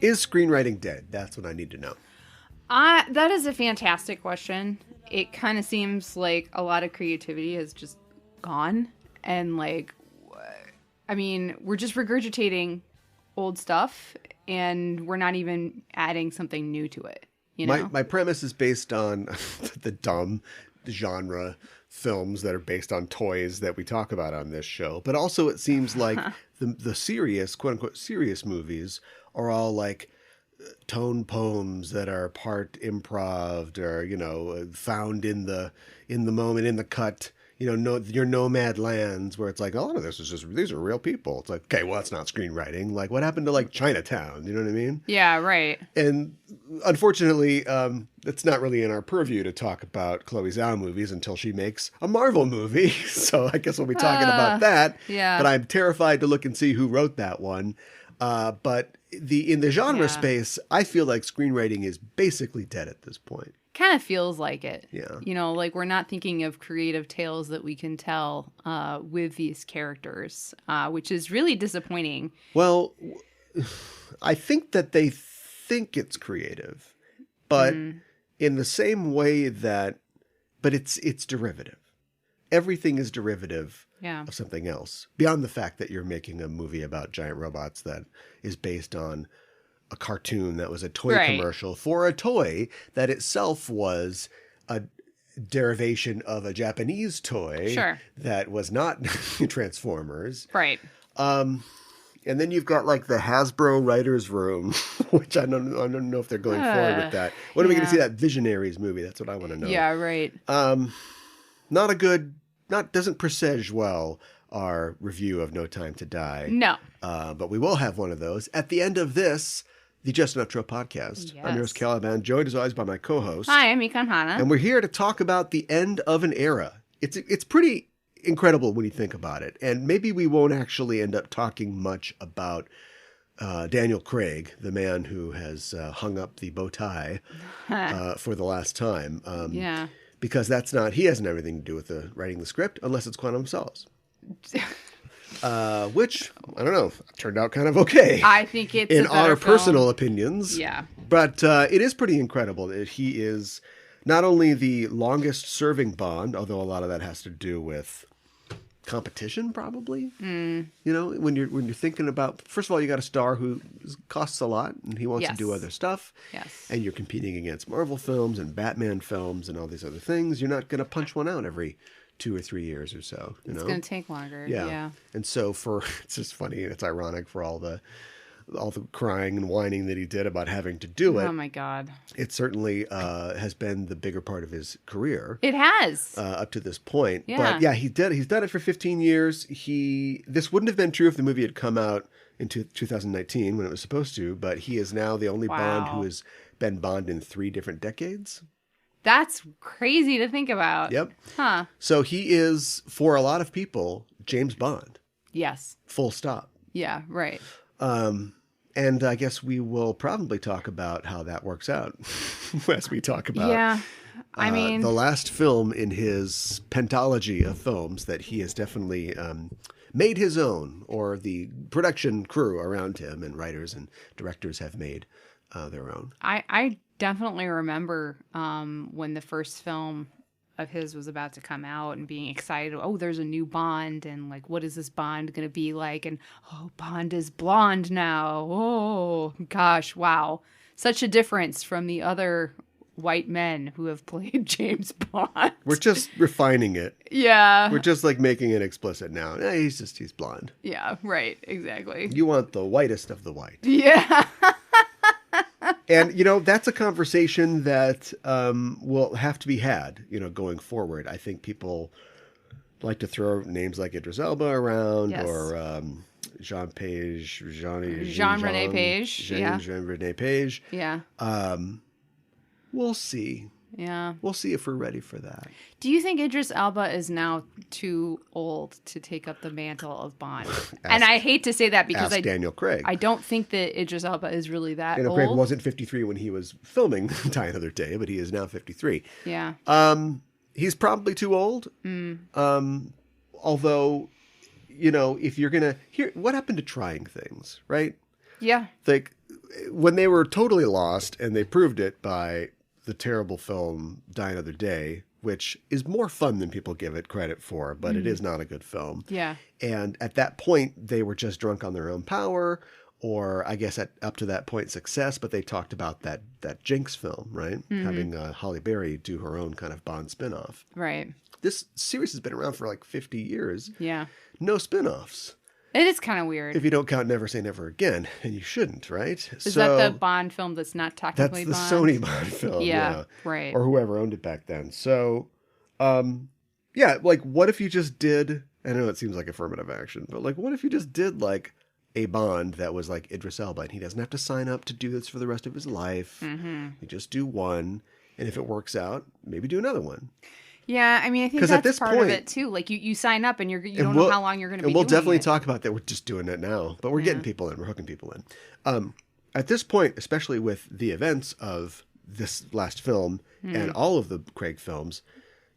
Is screenwriting dead? That's what I need to know. That is a fantastic question. It kind of seems like a lot of creativity has just gone. And like, I mean, we're just regurgitating old stuff and we're not even adding something new to it. You know? My premise is based on the dumb genre films that are based on toys that we talk about on this show. But also it seems like the serious, quote unquote, serious movies are all like tone poems that are part improv or, you know, found in the moment, in the cut, you know, your nomad lands where it's like, oh, this is just, these are real people. It's like, okay, well, that's not screenwriting. Like what happened to like Chinatown? You know what I mean? Yeah, right. And unfortunately, it's not really in our purview to talk about Chloe Zhao movies until she makes a Marvel movie. So I guess we'll be talking about that. Yeah. But I'm terrified to look and see who wrote that one. But in the genre space, I feel like screenwriting is basically dead at this point. Kind of feels like it. Yeah. You know, like we're not thinking of creative tales that we can tell with these characters, which is really disappointing. Well, I think that they think it's creative, but in the same way that, but it's derivative. Everything is derivative of something else, beyond the fact that you're making a movie about giant robots that is based on a cartoon that was a toy commercial for a toy that itself was a derivation of a Japanese toy that was not Transformers. Right. And then you've got like the Hasbro writers room, which I don't know if they're going forward with that. When are we going to see that Visionaries movie? That's what I want to know. Yeah, right. Doesn't presage well our review of No Time to Die. No. But we will have one of those at the end of this, the Just Enough Trope podcast. Yes. I'm yours, Caliban, joined as always by my co-host. Hi, I'm Mikan Hana. And we're here to talk about the end of an era. It's pretty incredible when you think about it. And maybe we won't actually end up talking much about Daniel Craig, the man who has hung up the bow tie for the last time. Because he hasn't everything to do with writing the script, unless it's Quantum of Solace. Which, I don't know, turned out kind of okay. I think it's in our film. personal opinions. Yeah. But it is pretty incredible that he is not only the longest serving Bond, although a lot of that has to do with competition, probably. You know, when you're thinking about, first of all, you got a star who costs a lot and he wants to do other stuff. Yes. And you're competing against Marvel films and Batman films and all these other things. You're not going to punch one out every 2 or 3 years or so. It's going to take longer. Yeah. And so it's just funny and it's ironic for all the crying and whining that he did about having to do it. Oh my God. It certainly has been the bigger part of his career. It has. Up to this point. Yeah. But yeah, he's done it for 15 years. This wouldn't have been true if the movie had come out in 2019 when it was supposed to, but he is now the only Bond who has been Bond in 3 different decades. That's crazy to think about. Yep. Huh. So he is, for a lot of people, James Bond. Yes. Full stop. Yeah, right. And I guess we will probably talk about how that works out as we talk about I mean, the last film in his pentalogy of films that he has definitely made his own, or the production crew around him and writers and directors have made their own. I definitely remember when the first film of his was about to come out and being excited. Oh, there's a new Bond, and like, what is this Bond going to be like? And oh, Bond is blonde now. Oh gosh, wow, such a difference from the other white men who have played James Bond. We're just refining it. Yeah, we're just like making it explicit now. He's blonde. Yeah, right, exactly. You want the whitest of the white. Yeah. And, you know, that's a conversation that will have to be had, you know, going forward. I think people like to throw names like Idris Elba around, or Jean Rene Page. Yeah. We'll see. Yeah. We'll see if we're ready for that. Do you think Idris Elba is now too old to take up the mantle of Bond? And I hate to say that because Daniel Craig. I don't think that Idris Elba is really that Daniel old. Craig wasn't 53 when he was filming Die Another Day, but he is now 53. Yeah. He's probably too old. Although, you know, if you're going to... What happened to trying things, right? Yeah. Like, when they were totally lost, and they proved it by the terrible film Die Another Day, which is more fun than people give it credit for, but it is not a good film. Yeah. And at that point, they were just drunk on their own power, or I guess up to that point, success. But they talked about that Jinx film, right? Having Halle Berry do her own kind of Bond spinoff. Right. This series has been around for like 50 years. Yeah. No spinoffs. It is kind of weird. If you don't count Never Say Never Again, and you shouldn't, right? Is that the Bond film that's not technically Bond? That's the Sony Bond film. Yeah, right. Or whoever owned it back then. So, yeah, like what if you just did, I know it seems like affirmative action, but like what if you just did like a Bond that was like Idris Elba, and he doesn't have to sign up to do this for the rest of his life. You just do one, and if it works out, maybe do another one. Yeah, I mean, I think that's part of it too. Like you sign up and you don't know how long you're going to be doing it. We'll definitely talk about that. We're just doing it now, but we're getting people in. We're hooking people in. At this point, especially with the events of this last film and all of the Craig films,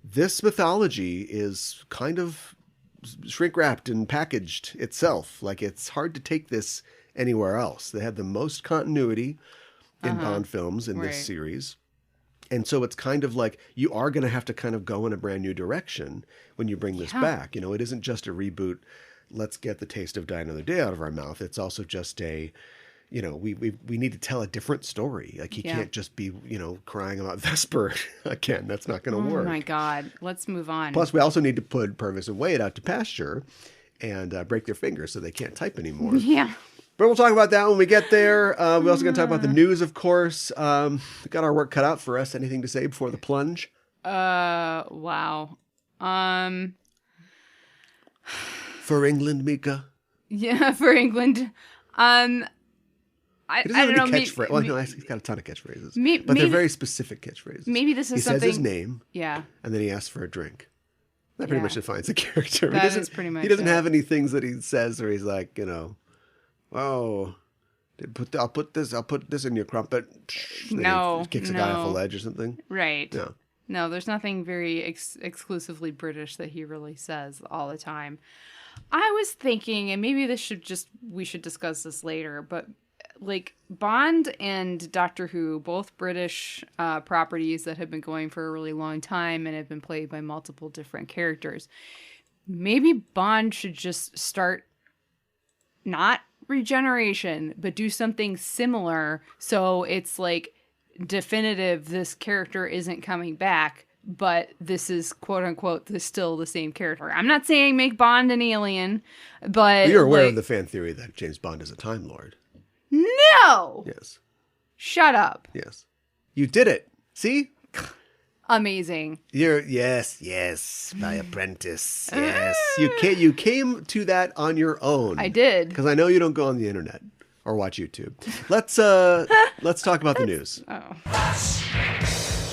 this mythology is kind of shrink wrapped and packaged itself. Like it's hard to take this anywhere else. They had the most continuity in Bond films in this series. And so it's kind of like you are going to have to kind of go in a brand new direction when you bring this back. You know, it isn't just a reboot. Let's get the taste of Die Another Day out of our mouth. It's also just a, you know, we need to tell a different story. Like he can't just be, you know, crying about Vesper again. That's not going to work. Oh my God. Let's move on. Plus, we also need to put Purvis and Wade out to pasture and break their fingers so they can't type anymore. Yeah. But we'll talk about that when we get there. We're also going to talk about the news, of course. We got our work cut out for us. Anything to say before the plunge? Wow. For England, Mika. Yeah, for England. I don't know. Catchphrase. Well, no, he's got a ton of catchphrases, but they're very specific catchphrases. Maybe this is something. He says his name. Yeah. And then he asks for a drink. That pretty much defines the character. That is pretty much. He doesn't have any things that he says where he's like, you know. Oh, I'll put this in your crumpet. No, he kicks a guy off a ledge or something. Right. No, there's nothing very exclusively British that he really says all the time. I was thinking, and maybe we should discuss this later, but like Bond and Doctor Who, both British properties that have been going for a really long time and have been played by multiple different characters. Maybe Bond should just start not regeneration, but do something similar so it's like definitive this character isn't coming back, but this is quote unquote still the same character. I'm not saying make Bond an alien, but you're aware of the fan theory that James Bond is a Time Lord. No. Yes. Shut up. Yes. You did it. See? Amazing. Yes, my apprentice. Yes. You came to that on your own. I did. Because I know you don't go on the internet or watch YouTube. Let's talk about the news. Oh.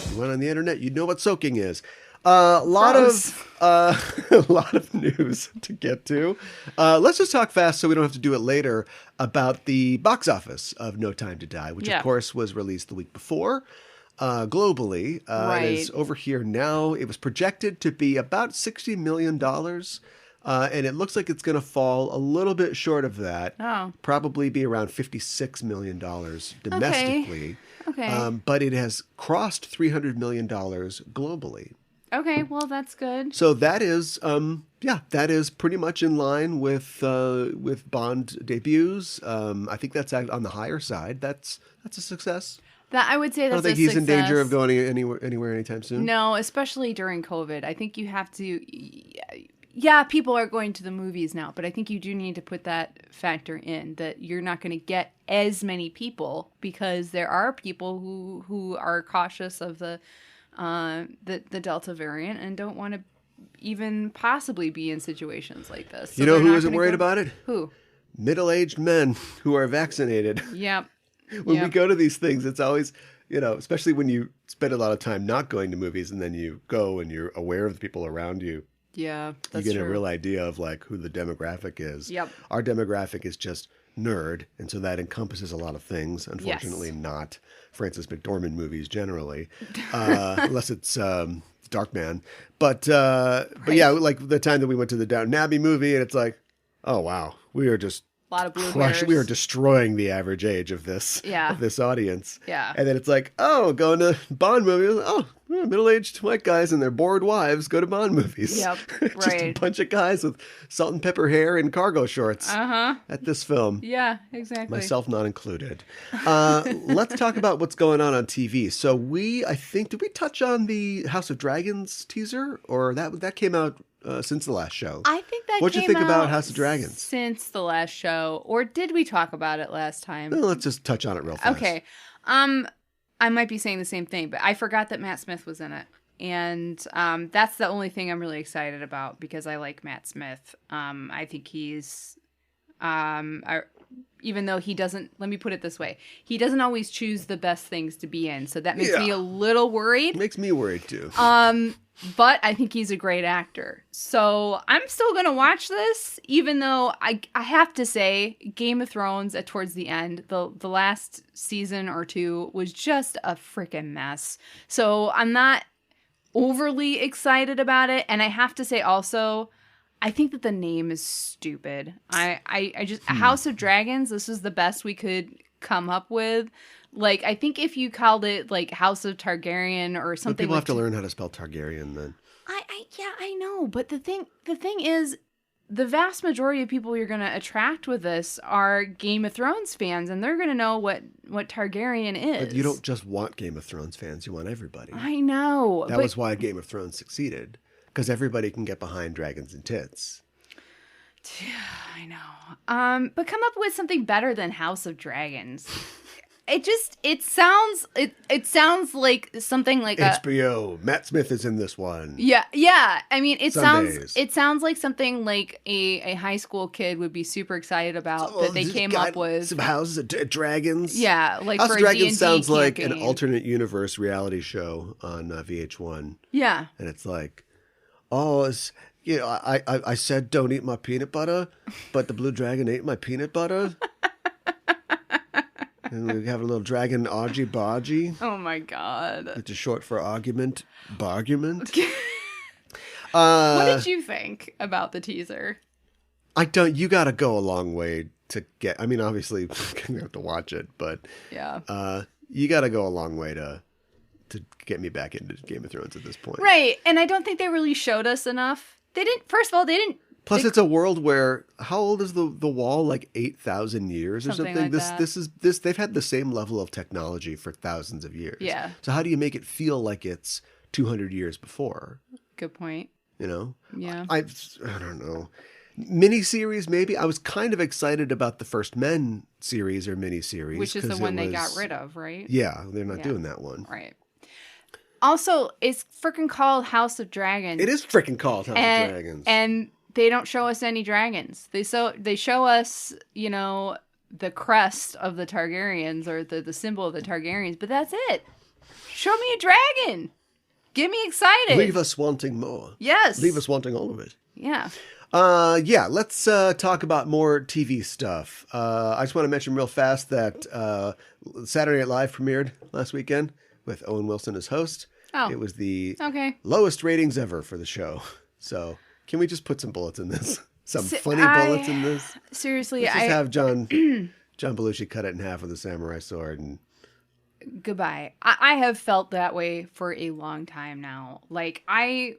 You went on the internet, you know what soaking is. A lot of news to get to. Let's just talk fast so we don't have to do it later about the box office of No Time to Die, which of course was released the week before. Globally, it is over here now. It was projected to be about $60 million, and it looks like it's going to fall a little bit short of that. Oh. Probably be around $56 million domestically. Okay. But it has crossed $300 million globally. Okay, well, that's good. So that is, that is pretty much in line with Bond debuts. I think that's on the higher side. That's a success. That I would say that's a success. I don't think he's in danger of going anywhere anytime soon. No, especially during COVID. I think you have to. Yeah, people are going to the movies now, but I think you do need to put that factor in that you're not going to get as many people because there are people who are cautious of the Delta variant and don't want to even possibly be in situations like this. So you know who isn't worried about it? Who? Middle-aged men who are vaccinated. Yep. When we go to these things, it's always, especially when you spend a lot of time not going to movies and then you go and you're aware of the people around you. Yeah, that's you get true. a real idea of like who the demographic is. Yep. Our demographic is just nerd, and so that encompasses a lot of things. Unfortunately, not Frances McDormand movies generally, unless it's Darkman. But yeah, like the time that we went to the Downton Abbey movie, and it's like, oh wow, we are just A lot of blue hairs. We are destroying the average age of this audience. Yeah. And then it's like, oh, going to Bond movies. Oh, middle-aged white guys and their bored wives go to Bond movies. Yep, Just a right. bunch of guys with salt and pepper hair and cargo shorts at this film. Yeah, exactly. Myself not included. Let's talk about what's going on TV. So did we touch on the House of Dragons teaser? Or that came out since the last show? I think that What'd you came think about out House of Dragons? since the last show. Or did we talk about it last time? Well, let's just touch on it real fast. Okay. I might be saying the same thing, but I forgot that Matt Smith was in it. And that's the only thing I'm really excited about because I like Matt Smith. I think he's, even though he doesn't, let me put it this way, he doesn't always choose the best things to be in. So that makes me a little worried. Makes me worried too. But I think he's a great actor. So I'm still going to watch this, even though I have to say Game of Thrones towards the end, the last season or two was just a freaking mess. So I'm not overly excited about it. And I have to say also, I think that the name is stupid. I just, House of Dragons, this is the best we could come up with. Like, I think if you called it, like, House of Targaryen or something... But people have to learn how to spell Targaryen, then. I know. But the thing is, the vast majority of people you're going to attract with this are Game of Thrones fans, and they're going to know what Targaryen is. But you don't just want Game of Thrones fans. You want everybody. I know. That was why Game of Thrones succeeded. Because everybody can get behind dragons and tits. I know. But come up with something better than House of Dragons. It sounds like something like HBO. Matt Smith is in this one. Yeah. I mean, it Sundays. sounds like something like a high school kid would be super excited about that they came up with. Some Houses of Dragons. Yeah, like House for of a Dragons D&D sounds like campaign. an alternate universe reality show on VH1. Yeah. And it's like, I said don't eat my peanut butter, but the blue dragon ate my peanut butter. And we have a little dragon argy bargy. Oh my god. Which is short for argument, bargument. What did you think about the teaser? You gotta go a long way to get, I mean, obviously you have to watch it, but yeah. You gotta go a long way to get me back into Game of Thrones at this point. Right. And I don't think they really showed us enough. First of all, they didn't. Plus, it's a world where, how old is the wall? Like 8,000 years or something? Like that. They've had the same level of technology for thousands of years. Yeah. So how do you make it feel like it's 200 years before? Good point. You know? Yeah. I don't know. Miniseries, maybe. I was kind of excited about the First Men series or miniseries. Which is the one they got rid of, right? Yeah, they're not doing that one. Right. Also, it's freaking called House of Dragons. It is freaking called House of Dragons. And they don't show us any dragons. They show us, the crest of the Targaryens or the symbol of the Targaryens, but that's it. Show me a dragon. Get me excited. Leave us wanting more. Yes. Leave us wanting all of it. Yeah. Let's talk about more TV stuff. I just want to mention real fast that Saturday Night Live premiered last weekend with Owen Wilson as host. Oh. It was the lowest ratings ever for the show. So can we just put some bullets in this? Some funny bullets in this? Seriously, Let's just have John Belushi cut it in half with a samurai sword. And goodbye. I have felt that way for a long time now. Like, I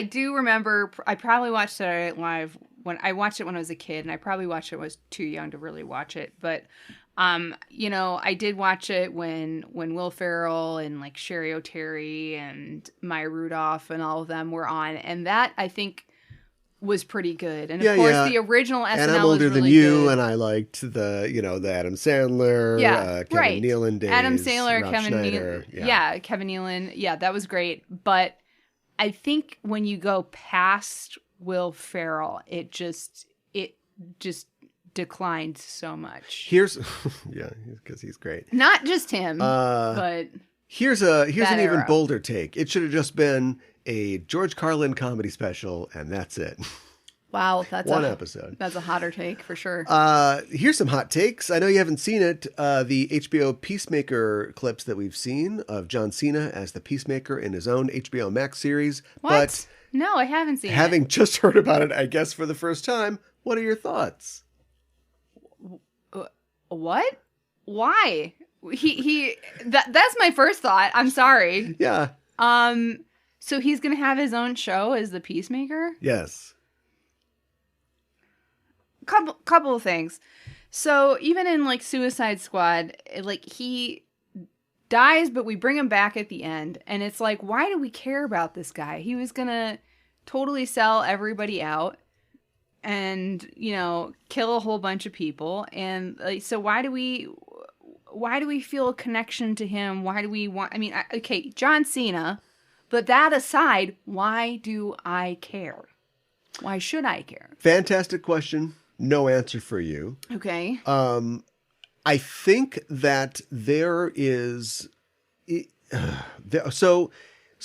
do remember, I probably watched Saturday Night Live when I watched it when I was a kid, and I probably watched it when I was too young to really watch it. But, I did watch it when Will Ferrell and like Sherry O'Terry and Maya Rudolph and all of them were on, and that I think was pretty good. And of course, the original SNL and I'm older was really than you, good. and I liked the Adam Sandler, Kevin Nealon days. Adam Sandler, Rob Kevin Schneider, Nealon, Kevin Nealon, that was great. But I think when you go past Will Ferrell, it just declined so much. Here's because he's great. Not just him, but here's an even era. bolder take. It should have just been a George Carlin comedy special, and that's it. Wow, that's one episode. That's a hotter take for sure. Here's some hot takes. I know you haven't seen it. The HBO Peacemaker clips that we've seen of John Cena as the Peacemaker in his own HBO Max series. What? But no, I haven't seen it. Having just heard about it, I guess, for the first time, what are your thoughts? What? Why? That's my first thought. I'm sorry. Yeah. So he's gonna have his own show as the Peacemaker? Yes. Couple of things. So even in like Suicide Squad, like he dies, but we bring him back at the end, and it's like, why do we care about this guy? He was gonna totally sell everybody out and, you know, kill a whole bunch of people, and like, so why do we feel a connection to him? Why do we want, I mean, okay, John Cena, but that aside, why do I care? Why should I care? Fantastic question. No answer for you. Okay. I think that there is, so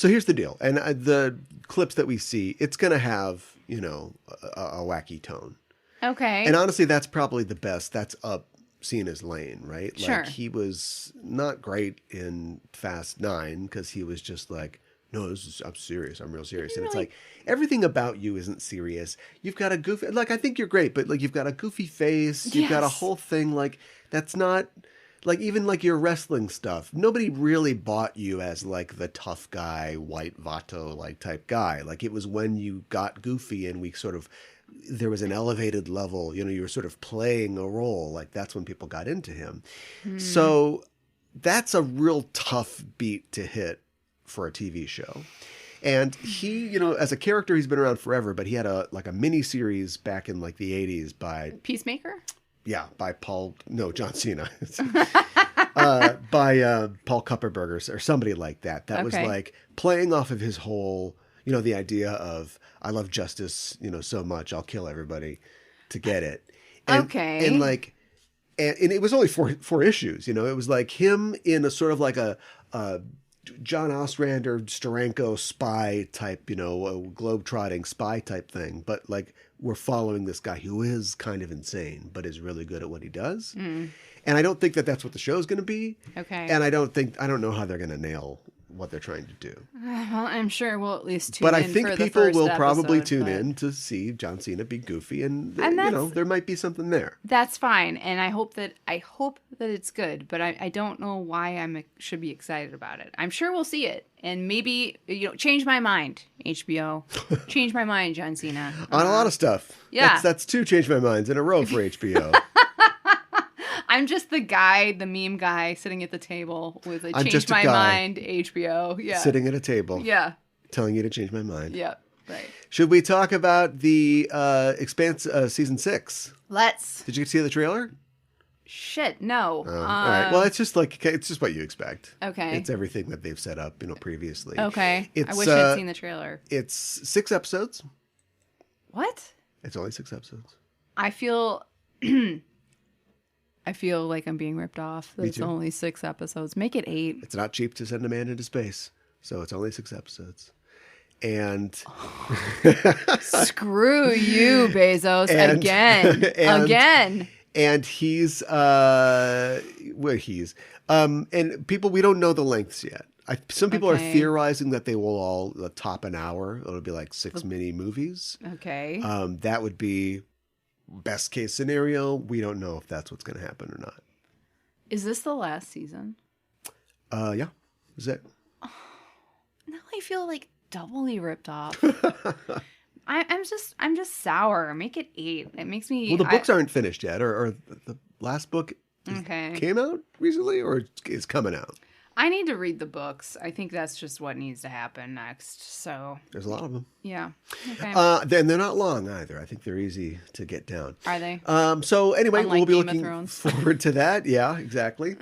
here's the deal. And the clips that we see, it's going to have, you know, a wacky tone. Okay. And honestly, that's probably the best. That's up Cena's lane, right? Sure. Like, he was not great in Fast 9 because he was just like, no, I'm serious. I'm real serious. And it's like, everything about you isn't serious. You've got a goofy, like, I think you're great, but like, you've got a goofy face. You've got a whole thing. Like, that's not, like, even like your wrestling stuff. Nobody really bought you as like the tough guy, white Vato like type guy. Like, it was when you got goofy and we sort of, there was an elevated level, you know, you were sort of playing a role. Like, that's when people got into him. So that's a real tough beat to hit for a TV show. And he, you know, as a character, he's been around forever, but he had a mini series back in like the 80s by Peacemaker? Yeah, by John Cena. By Paul Kupperberger or somebody like that. That was like playing off of his whole, you know, the idea of, I love justice, you know, so much, I'll kill everybody to get it. And, And like, and it was only four issues, you know, it was like him in a sort of like a John Ostrander, Steranko spy type, you know, a globe-trotting spy type thing. But like, we're following this guy who is kind of insane, but is really good at what he does. And I don't think that that's what the show is going to be. Okay. And I don't know how they're going to nail what they're trying to do. Well, I'm sure we'll at least tune but in. I think for the people first will probably episode, tune in to see John Cena be goofy, and you know, there might be something there. That's fine, and I hope that it's good. But I don't know why I should be excited about it. I'm sure we'll see it, and maybe, you know, change my mind, HBO. Change my mind, John Cena. On a lot of stuff. Yeah, that's two change my minds in a row for HBO. I'm just the meme guy sitting at the table with a change my mind HBO. Yeah. Sitting at a table. Yeah. Telling you to change my mind. Yeah. Right. Should we talk about the Expanse season 6? Let's. Did you see the trailer? Shit, no. All right. Well, it's just what you expect. Okay. It's everything that they've set up, you know, previously. Okay. I wish I'd seen the trailer. It's 6 episodes. What? It's only 6 episodes. I feel like I'm being ripped off. It's only 6 episodes. Make it 8. It's not cheap to send a man into space, so it's only 6 episodes. And screw you, Bezos, again. And he's and people, we don't know the lengths yet. Some people are theorizing that they will all top an hour. It'll be like 6 mini movies. Okay. That would be best case scenario. We don't know if that's what's going to happen or not. Is this the last season? Yeah. Is it? Now I feel like doubly ripped off. I'm just sour. Make it 8. It makes me. Well, the books aren't finished yet, or the last book came out recently, or is coming out. I need to read the books. I think that's just what needs to happen next. So there's a lot of them. Yeah. Okay. Then they're not long either. I think they're easy to get down. Are they? So anyway, Unlike we'll be Game of looking Thrones. forward to that. Yeah, exactly.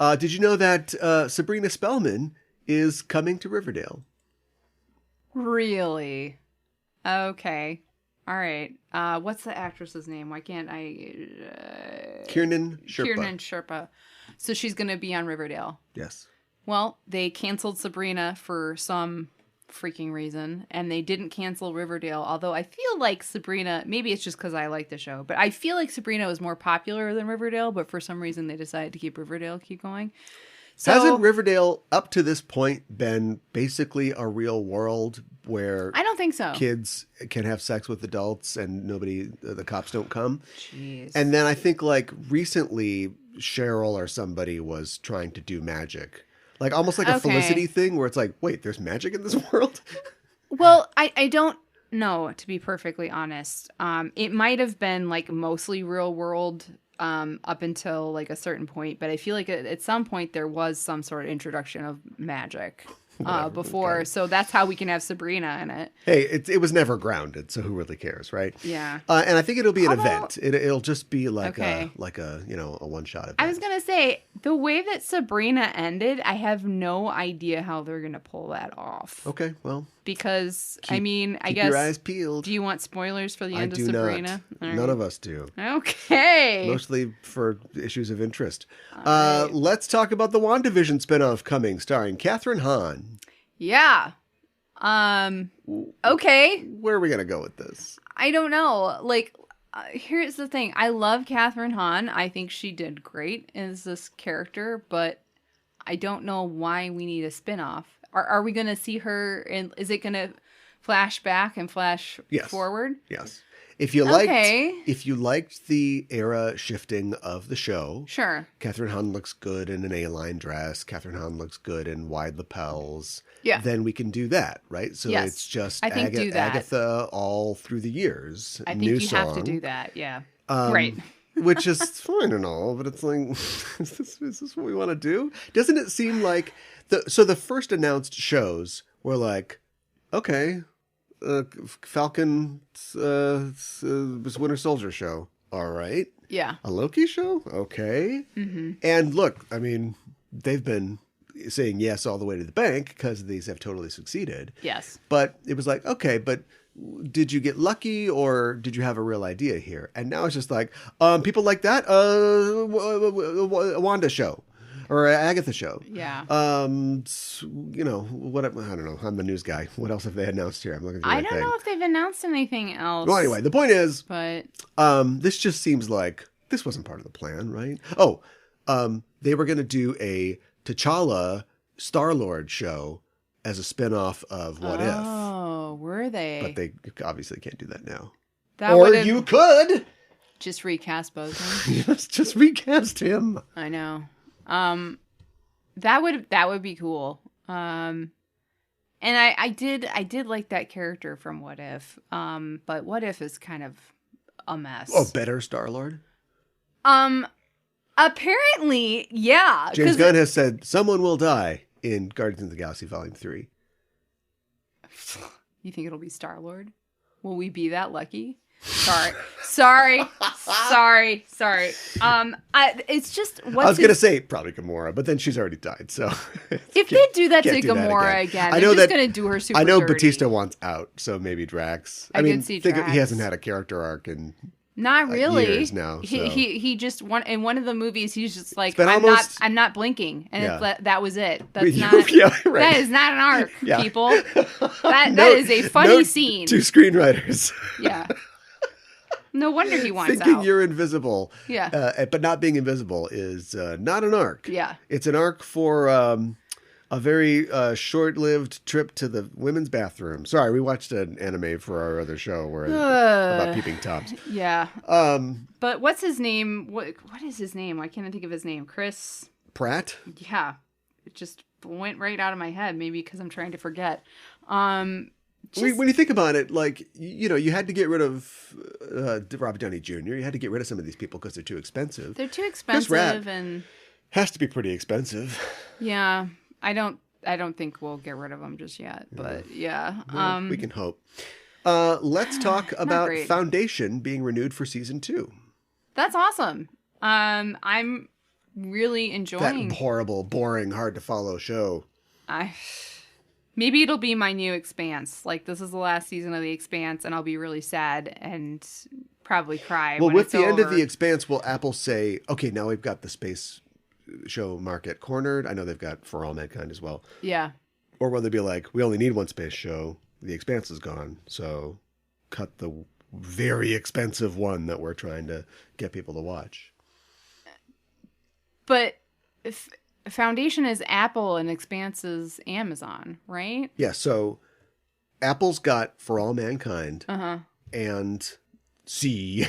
Did you know that Sabrina Spellman is coming to Riverdale? Really? Okay. All right. What's the actress's name? Why can't I? Kiernan Sherpa. Kiernan Sherpa. So she's going to be on Riverdale. Yes. Well, they canceled Sabrina for some freaking reason, and they didn't cancel Riverdale, although I feel like Sabrina, maybe it's just because I like the show, but I feel like Sabrina was more popular than Riverdale, but for some reason they decided to keep Riverdale keep going. Hasn't Riverdale up to this point been basically a real world where I don't think so. Kids can have sex with adults and the cops don't come? Jeez. And then I think like recently Cheryl or somebody was trying to do magic. Like almost like a Felicity thing where it's like, wait, there's magic in this world? Well, I don't know, to be perfectly honest. It might have been like mostly real world up until like a certain point, but I feel like at some point there was some sort of introduction of magic before, okay. So that's how we can have Sabrina in it. Hey, it was never grounded, so who really cares, right? Yeah. And I think it'll be an event. It'll just be like a one shot event. I was gonna say the way that Sabrina ended, I have no idea how they're gonna pull that off. Okay, well, because I guess your eyes peeled. Do you want spoilers for the end of Sabrina? Not. None of us do. Okay. Mostly for issues of interest. Right. Let's talk about the WandaVision spinoff coming, starring Kathryn Hahn. Yeah. Okay. Where are we gonna go with this? I don't know. Like, here's the thing. I love Kathryn Hahn. I think she did great as this character, but I don't know why we need a spinoff. Are we going to see her in? Is it going to flash back and flash forward? Yes. If you liked the era shifting of the show, sure. Kathryn Hahn looks good in an A-line dress. Kathryn Hahn looks good in wide lapels. Yeah. Then we can do that, right? So it's just Agatha all through the years. I think you have to do that. Yeah. Right. Which is fine and all, but it's like, is this what we want to do? Doesn't it seem like the first announced shows were like, okay, Falcon was Winter Soldier show. All right. Yeah. A Loki show? Okay. Mm-hmm. And look, I mean, they've been saying yes all the way to the bank because these have totally succeeded. Yes. But it was like, okay, but did you get lucky or did you have a real idea here? And now it's just like, people like that, a Wanda show. Or an Agatha show. Yeah. What I don't know. I'm the news guy. What else have they announced here? I'm looking. I don't know if they've announced anything else. Well, anyway, the point is, but this just seems like this wasn't part of the plan, right? Oh, they were going to do a T'Challa Star-Lord show as a spinoff of What If. Oh, were they? But they obviously can't do that now. Or you could just recast Boseman. Yes, just recast him. I know. That would be cool. And I did like that character from What If. But What If is kind of a mess. Oh, better Star-Lord? Apparently, yeah. James Gunn has said someone will die in Guardians of the Galaxy Volume 3. You think it'll be Star-Lord? Will we be that lucky? Sorry. It's just I was going to say probably Gamora, but then she's already died. So if they do that to Gamora again, they're just going to do her super I know dirty. Batista wants out, so maybe Drax. I mean, could see Drax. He hasn't had a character arc in not really years now. So. He just in one of the movies he's just like I'm not blinking, and that was it. That's not right. That is not an arc, people. That is a funny scene. Two screenwriters. Yeah. No wonder he wants Thinking out. You're invisible. Yeah. But not being invisible is not an arc. Yeah. It's an arc for a very short-lived trip to the women's bathroom. Sorry, we watched an anime for our other show about peeping toms. Yeah. But what's his name? What is his name? Why can't I think of his name? Chris Pratt? Yeah. It just went right out of my head, maybe because I'm trying to forget. When you think about it, like, you had to get rid of Robert Downey Jr. You had to get rid of some of these people because they're too expensive. They're too expensive, and has to be pretty expensive. Yeah, I don't think we'll get rid of them just yet, but yeah. Well, we can hope. Let's talk about Foundation being renewed for season 2. That's awesome. I'm really enjoying that horrible, boring, hard to follow show. Maybe it'll be my new Expanse. Like, this is the last season of The Expanse, and I'll be really sad and probably cry. Well, when with it's the over. end of The Expanse, will Apple say, okay, now we've got the space show market cornered? I know they've got For All Mankind as well. Yeah. Or will they be like, we only need one space show. The Expanse is gone. So cut the very expensive one that we're trying to get people to watch. But Foundation is Apple and Expanse is Amazon, right? Yeah, so Apple's got For All Mankind Uh-huh. and C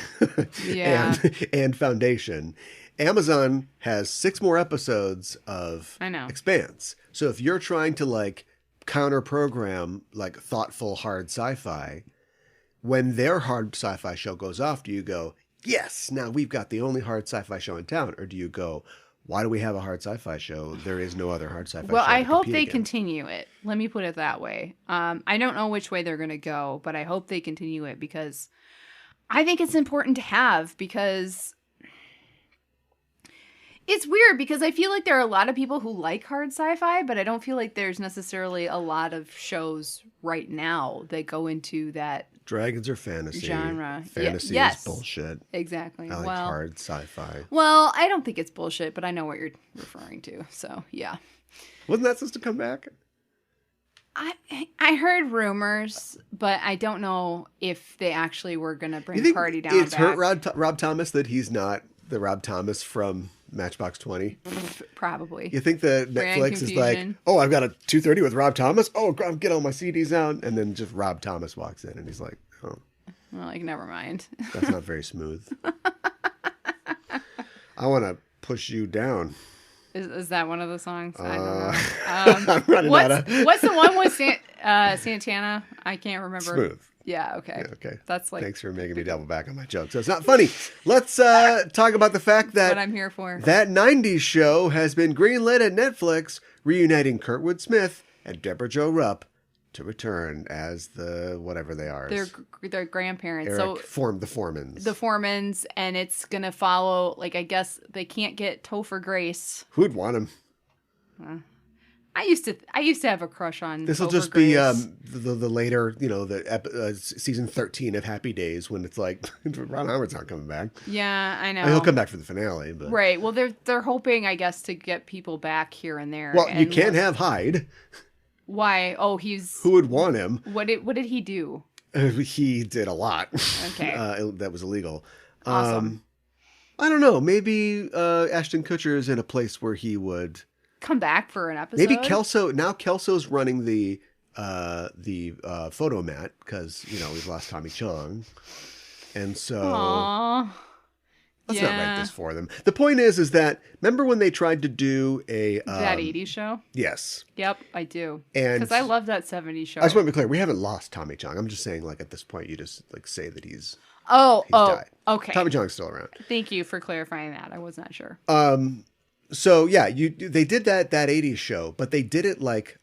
Yeah. and Foundation. Amazon has 6 more episodes of I know. Expanse. So if you're trying to like counter program like thoughtful hard sci-fi, when their hard sci-fi show goes off, do you go, yes, now we've got the only hard sci-fi show in town? Or do you go, why do we have a hard sci-fi show? There is no other hard sci-fi show. Well, I hope they against. continue it. Let me put it that way. I don't know which way they're going to go, but I hope they continue it because I think it's important to have, because it's weird because I feel like there are a lot of people who like hard sci-fi, but I don't feel like there's necessarily a lot of shows right now that go into that Dragons are fantasy. Genre. Fantasy Yes. is bullshit. Exactly. I like hard sci-fi. Well, I don't think it's bullshit, but I know what you're referring to. So, yeah. Wasn't that supposed to come back? I heard rumors, but I don't know if they actually were going to bring You think Party Down it's back. hurt Rob Thomas that he's not the Rob Thomas from Matchbox 20? Probably. You think that Brand Netflix is like, confusion. oh, I've got a 2:30 with Rob Thomas? Oh, God, get all my CDs out. And then just Rob Thomas walks in and he's like, oh, Well, like, never mind. that's not very smooth. I want to push you down. Is that one of the songs? I don't know. I'm running out of... What's the one with Santana? I can't remember. Smooth. Yeah, okay. Yeah, okay. That's like... Thanks for making me double back on my joke. So it's not funny. Let's talk about the fact that what I'm here for. that 90s show has been greenlit at Netflix, reuniting Kurtwood Smith and Deborah Jo Rupp to return as the whatever they are. Their grandparents. Eric So formed the Foremans. the Foremans, and it's going to follow, like, I guess they can't get Topher Grace. Who'd want him? I used to have a crush on This will Topher just Grace. be the later, season 13 of Happy Days when it's like Ron Howard's not coming back. Yeah, I know. He'll come back for the finale, but Right. Well, they're hoping, I guess, to get people back here and there. well, you And can't have Hyde. Why? Oh, he's... Who would want him? What did he do? He did a lot. Okay. That was illegal. Awesome. I don't know. Maybe Ashton Kutcher is in a place where he would Come back for an episode? maybe Kelso. Now Kelso's running the photo mat because we've lost Tommy Chung, and so Aww. let's not write this for them. The point is that remember when they tried to do a That 80s show? yes, Yep, I do. and Because I love that 70s show. I just want to be clear. We haven't lost Tommy Chung. I'm just saying, like at this point, you just like say that he's died. Okay. Tommy Chung's still around. Thank you for clarifying that. I was not sure. So yeah, they did that 80s show, but they did it like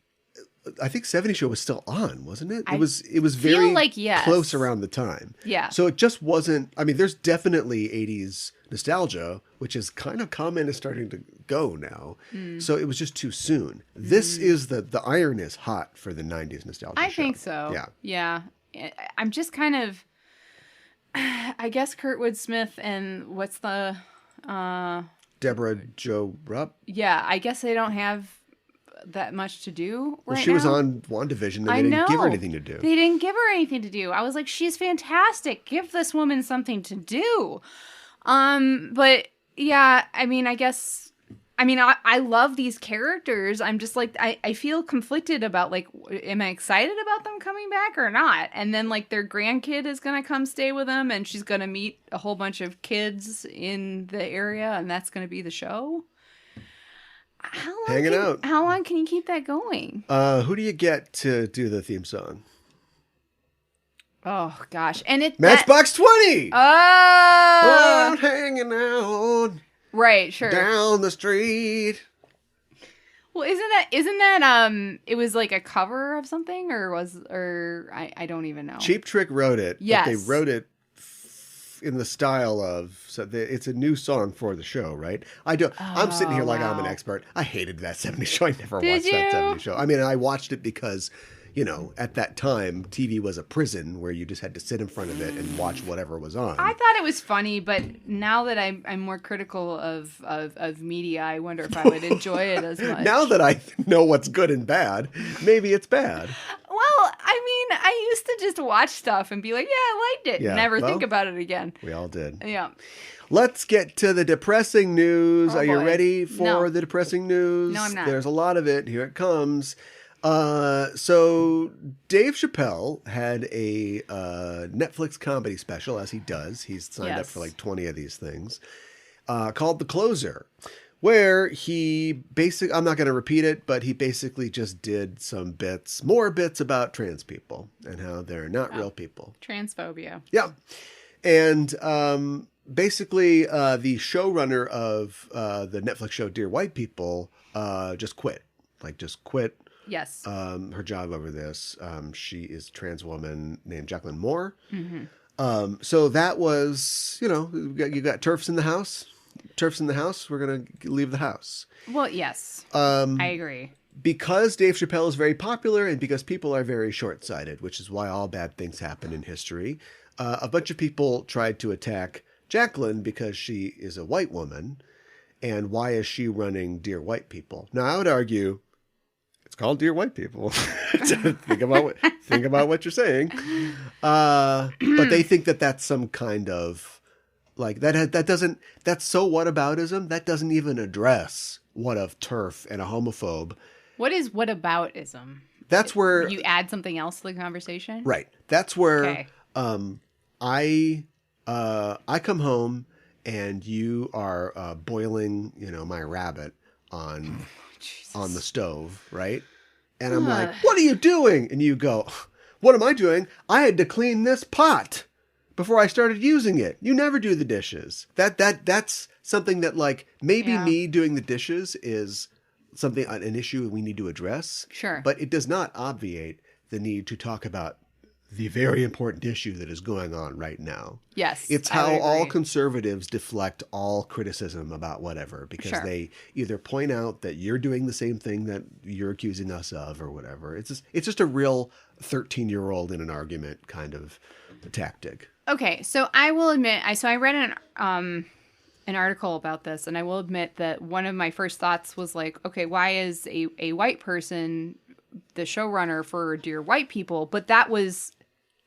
I think 70s show was still on, wasn't it? It was very like yes. close around the time. Yeah. So it just wasn't. I mean, there's definitely 80s nostalgia, which is kind of common is starting to go now. So it was just too soon. This is the iron is hot for the 90s nostalgia. I show. think so. Yeah. I'm just kind of, I guess Kurtwood Smith and what's the, Deborah Jo Rupp. yeah, I guess they don't have that much to do right Well, she was now. on WandaVision and they didn't give her anything to do. They didn't give her anything to do. I was like, she's fantastic. Give this woman something to do. But yeah, I mean, I love these characters. I'm just like, I feel conflicted about like, am I excited about them coming back or not? And then like their grandkid is going to come stay with them and she's going to meet a whole bunch of kids in the area and that's going to be the show. Hanging out. How long can you keep that going? Who do you get to do the theme song? Oh gosh. And Matchbox 20. Oh, Hanging out right. Sure. down the street. Well, isn't that it was like a cover of something or I don't even know. Cheap Trick wrote it. Yes. But they wrote it in the style of it's a new song for the show, right? I'm sitting here like I'm an wow. expert. I hated that 70s show. I never Did watched that you? 70s show. I mean, I watched it because at that time, TV was a prison where you just had to sit in front of it and watch whatever was on. I thought it was funny, but now that I'm more critical of media, I wonder if I would enjoy it as much. Now that I know what's good and bad, maybe it's bad. Well, I mean, I used to just watch stuff and be like, yeah, I liked it. Yeah, Never well, think about it again. We all did. Yeah. Let's get to the depressing news. Oh, Are you boy. ready for No. the depressing news? No, I'm not. There's a lot of it. Here it comes. So Dave Chappelle had a Netflix comedy special, as he does. He's signed up for like 20 of these things, called The Closer, where he basically, I'm not going to repeat it, but he basically just did some more bits about trans people and how they're not real people. Transphobia. Yeah. And basically, the showrunner of the Netflix show Dear White People just quit. Yes. Her job over this. She is a trans woman named Jacqueline Moore. Mm-hmm. So that was, you got TERFs in the house. TERFs in the house. We're going to leave the house. Well, yes. I agree. Because Dave Chappelle is very popular and because people are very short-sighted, which is why all bad things happen in history, a bunch of people tried to attack Jacqueline because she is a white woman. And why is she running Dear White People? Now, I would argue it's called Dear White People. think about what you're saying. But they think that that's some kind of like that's so whataboutism. That doesn't even address what of TERF and a homophobe. What is whataboutism? That's where you add something else to the conversation. Right. That's where Okay. I come home and you are boiling, my rabbit on the stove, right? And I'm like, "What are you doing?" And you go, "What am I doing? I had to clean this pot before I started using it. You never do the dishes." That's something that like maybe me doing the dishes is something an issue we need to address. Sure. But it does not obviate the need to talk about the very important issue that is going on right now. Yes. It's I how would all agree. conservatives deflect all criticism about whatever, because they either point out that you're doing the same thing that you're accusing us of or whatever. It's just a real 13-year-old in an argument kind of tactic. Okay, so I will admit, I read an article about this, and I will admit that one of my first thoughts was like, okay, why is a white person the showrunner for Dear White People? But that was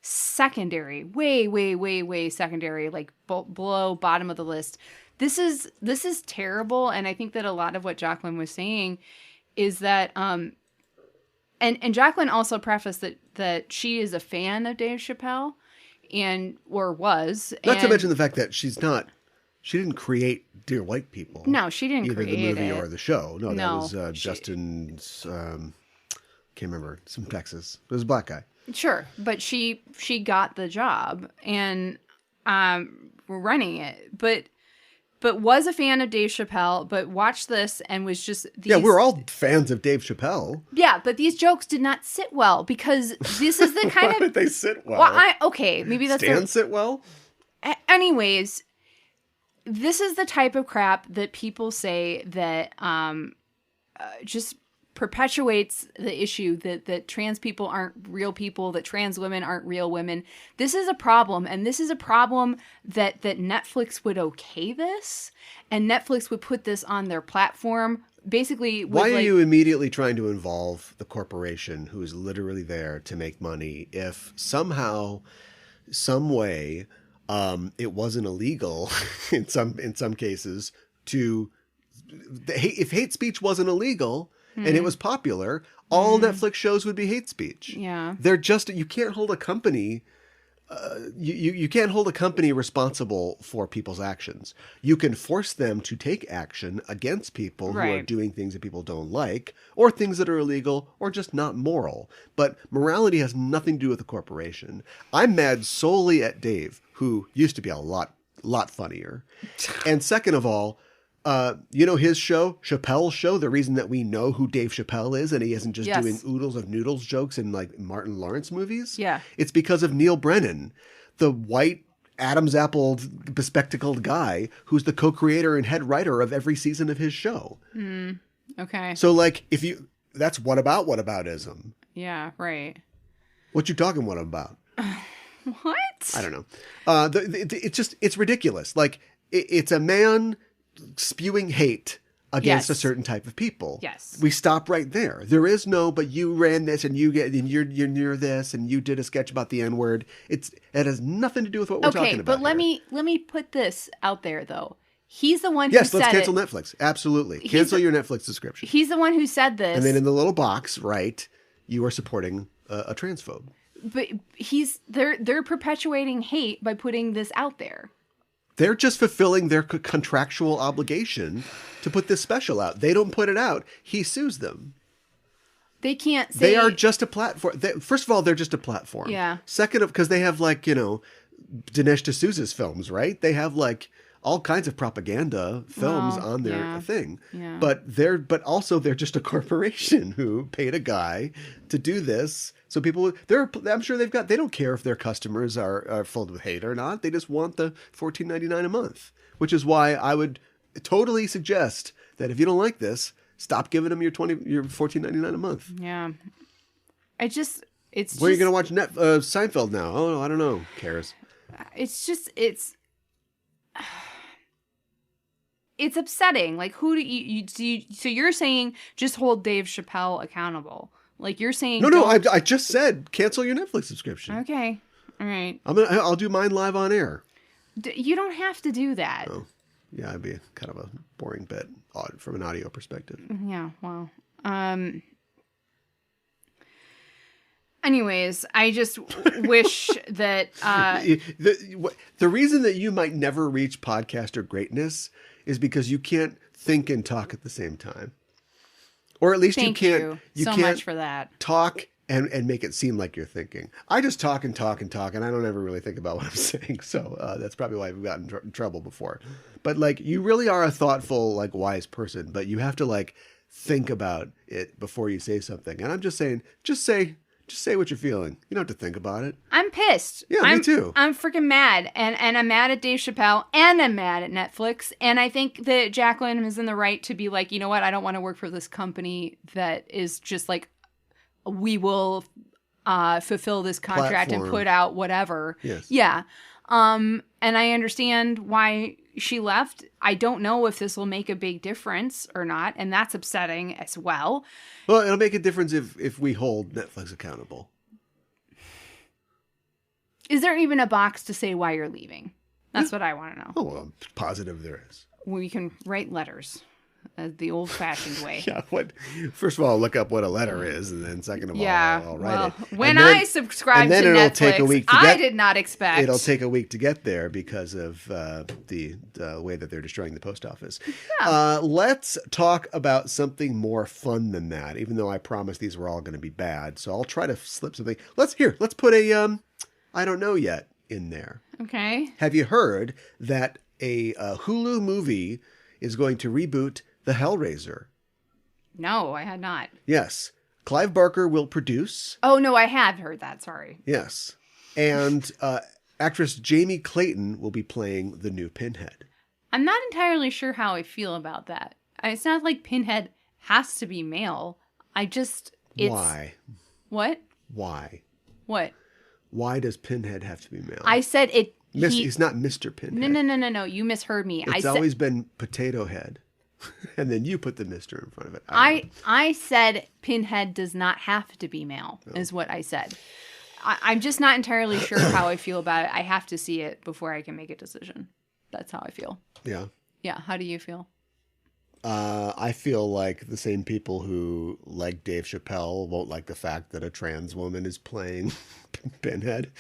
secondary, way secondary, like below bottom of the list. This is terrible, and I think that a lot of what Jacqueline was saying is that and Jacqueline also prefaced that she is a fan of Dave Chappelle or was. Not to mention the fact that she didn't create Dear White People. No, she didn't either create the movie it. or the show. No, that was she- Justin's. Can't remember. It's from Texas. It was a black guy. Sure, but she got the job and we're running it, but was a fan of Dave Chappelle, but watched this and was just we're all fans of Dave Chappelle. Yeah, but these jokes did not sit well because this is the kind Why of did they sit well? Maybe that's Stan sit well. Anyways, this is the type of crap that people say that just perpetuates the issue that trans people aren't real people, that trans women aren't real women. This is a problem, and this is a problem that Netflix would okay this, and Netflix would put this on their platform. Basically, why are you immediately trying to involve the corporation who is literally there to make money if somehow, some way, it wasn't illegal in some cases if hate speech wasn't illegal and it was popular, all Netflix shows would be hate speech. Yeah. They're just, you can't hold a company, you can't hold a company responsible for people's actions. You can force them to take action against people who are doing things that people don't like, or things that are illegal, or just not moral. But morality has nothing to do with the corporation. I'm mad solely at Dave, who used to be a lot funnier. And second of all, his show, Chappelle's Show, the reason that we know who Dave Chappelle is and he isn't just doing oodles of noodles jokes in like Martin Lawrence movies. Yeah. It's because of Neil Brennan, the white Adam's apple bespectacled guy who's the co-creator and head writer of every season of his show. Okay. So like that's whataboutism. Yeah, right. What you talking about? What? I don't know. It's ridiculous. Like it's a man spewing hate against a Yes. certain type of people. Yes. We stop right there. There is no, but you ran this and you're near this and you did a sketch about the N-word. It has nothing to do with what we're talking about. Okay, but let me put this out there though. He's the one who Yes, said let's cancel it. Netflix. Absolutely. Cancel your Netflix subscription. He's the one who said this. And then in the little box, right, you are supporting a transphobe. But they're perpetuating hate by putting this out there. They're just fulfilling their contractual obligation to put this special out. They don't put it out. He sues them. They can't say... They are just a platform. First of all, they're just a platform. Yeah. Second, because they have like, Dinesh D'Souza's films, right? They have like all kinds of propaganda films on their thing. Yeah. But also they're just a corporation who paid a guy to do this. So I'm sure they don't care if their customers are filled with hate or not. They just want the $14.99 a month, which is why I would totally suggest that if you don't like this, stop giving them your $14.99 a month. Yeah. Where are you going to watch Seinfeld now? Oh, I don't know. Who cares? It's upsetting. Like, who do you so you're saying just hold Dave Chappelle accountable? Like, you're saying no. I just said cancel your Netflix subscription. Okay, all right. I'll do mine live on air. You don't have to do that. Oh, yeah, it'd be kind of a boring bit from an audio perspective. Yeah. Well. Anyways, I just wish that the reason that you might never reach podcaster greatness is because you can't think and talk at the same time. Or at least Thank you you so can't much for that. Talk and make it seem like you're thinking. I just talk and talk and talk, and I don't ever really think about what I'm saying. So that's probably why we've gotten in trouble before. But like, you really are a thoughtful, like, wise person, but you have to like think about it before you say something. And I'm just saying, just say what you're feeling. You don't have to think about it. I'm pissed. Yeah, me too. I'm freaking mad. And I'm mad at Dave Chappelle. And I'm mad at Netflix. And I think that Jacqueline is in the right to be like, you know what? I don't want to work for this company that is just like, we will fulfill this contract and put out whatever. Yes. Yeah. And I understand why she left. I don't know if this will make a big difference or not. And that's upsetting as well. Well, it'll make a difference if we hold Netflix accountable. Is there even a box to say why you're leaving? That's what I want to know. Oh, well, I'm positive there is. We can write letters the old-fashioned way. Yeah. First of all, look up what a letter is, and then second of all, I'll write it. When I subscribed to Netflix, I did not expect. It'll take a week to get there because of the way that they're destroying the post office. Yeah. Let's talk about something more fun than that, even though I promised these were all going to be bad. So I'll try to slip something. Let's put a I don't know yet in there. Okay. Have you heard that a Hulu movie is going to reboot The Hellraiser? No, I had not. Yes. Clive Barker will produce. Oh, no, I have heard that. Sorry. Yes. And actress Jamie Clayton will be playing the new Pinhead. I'm not entirely sure how I feel about that. It's not like Pinhead has to be male. Why? What? Why? What? Why does Pinhead have to be male? I said it... He's not Mr. Pinhead. No. You misheard me. It's always been Potato Head. And then you put the Mr. in front of it. I said Pinhead does not have to be male, is what I said. I'm just not entirely sure how I feel about it. I have to see it before I can make a decision. That's how I feel. Yeah. Yeah. How do you feel? I feel like the same people who like Dave Chappelle won't like the fact that a trans woman is playing Pinhead.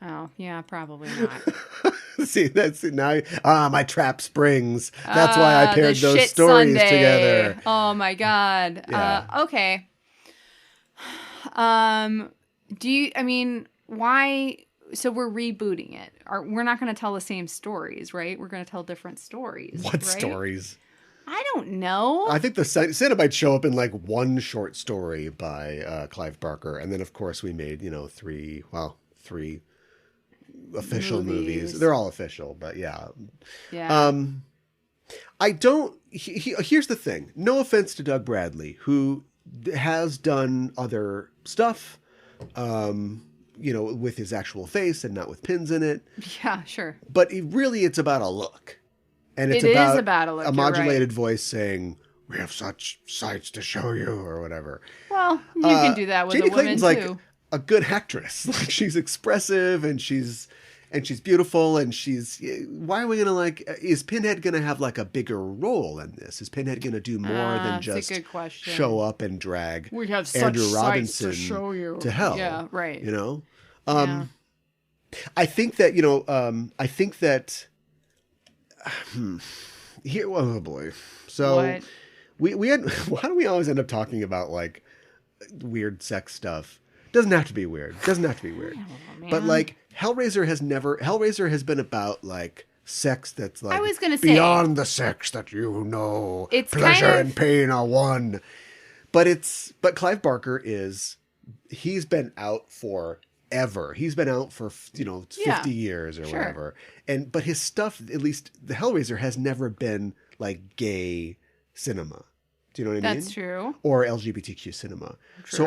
Oh, yeah, probably not. See, that's now. My trap springs. That's why I paired those stories Sunday. together. Oh my God. Yeah. Okay. Why? So we're rebooting it. We're not going to tell the same stories, right? We're going to tell different stories. What right? stories? I don't know. I think the Cenobites show up in like one short story by Clive Barker, and then of course we made three official movies. They're all official, but yeah. Yeah. I don't. Here's the thing. No offense to Doug Bradley, who has done other stuff, with his actual face and not with pins in it. Yeah, sure. But it's about a look. And it's It is about about a look, a you're modulated right. voice saying, "We have such sights to show you," or whatever. Well, you can do that with Jamie a woman Clayton's too. like a good actress. Like she's expressive and she's beautiful and she's. Why are we gonna like? Is Pinhead gonna have like a bigger role in this? Is Pinhead gonna do more than That's a just good question. show up and drag We have such Andrew sights Robinson to show you. to hell? Yeah, right. You know. Yeah. I think that I think that. Here, oh boy. So What? we had. Why do we always end up talking about like weird sex stuff? Doesn't have to be weird. Doesn't have to be weird. Oh, But man. like Hellraiser has been about like sex that's like I was gonna say, beyond the sex that you know. It's Pleasure kind of- and pain are one. But Clive Barker he's been out forever. He's been out for 50 Yeah, years or sure. whatever. But his stuff, at least the Hellraiser, has never been like gay cinema. Do you know what I mean? That's true. Or LGBTQ cinema. True. So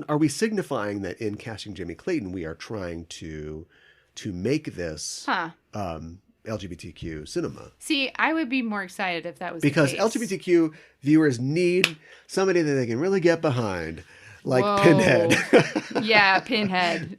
are we signifying that in casting Jamie Clayton we are trying to make this Huh. LGBTQ cinema? See, I would be more excited if that was Because the case. LGBTQ viewers need somebody that they can really get behind, like Whoa. Pinhead. Yeah, Pinhead.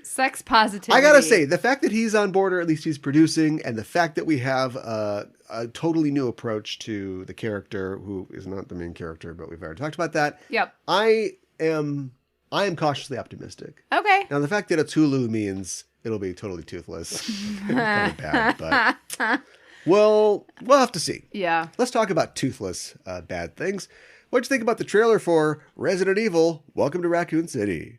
Sex positivity. I gotta say, the fact that he's on board, or at least he's producing, and the fact that we have a totally new approach to the character, who is not the main character, but we've already talked about that. Yep. I am cautiously optimistic. Okay. Now, the fact that it's Hulu means it'll be totally toothless. Kind of bad, but we'll have to see. Yeah. Let's talk about toothless bad things. What'd you think about the trailer for Resident Evil: Welcome to Raccoon City?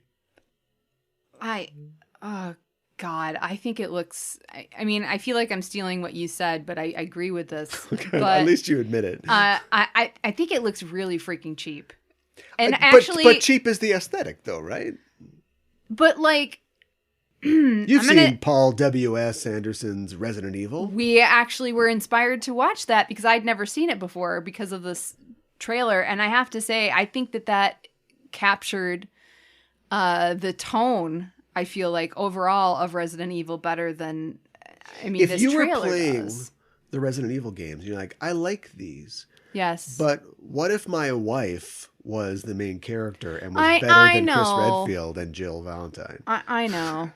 Oh God, I think it looks. I mean, I feel like I'm stealing what you said, but I agree with this. Okay, But at least you admit it. I think it looks really freaking cheap. And But- actually, but cheap is the aesthetic, though, right? but like, You've I'm gonna- seen Paul W.S. Anderson's Resident Evil. we actually were inspired to watch that because I'd never seen it before because of this trailer, and I have to say, I think that captured the tone. I feel like overall of Resident Evil better than If this you were trailer playing does. the Resident Evil games, you're like, I like these. Yes, But what if my wife was the main character and was I better than know. Chris Redfield and Jill Valentine? I know.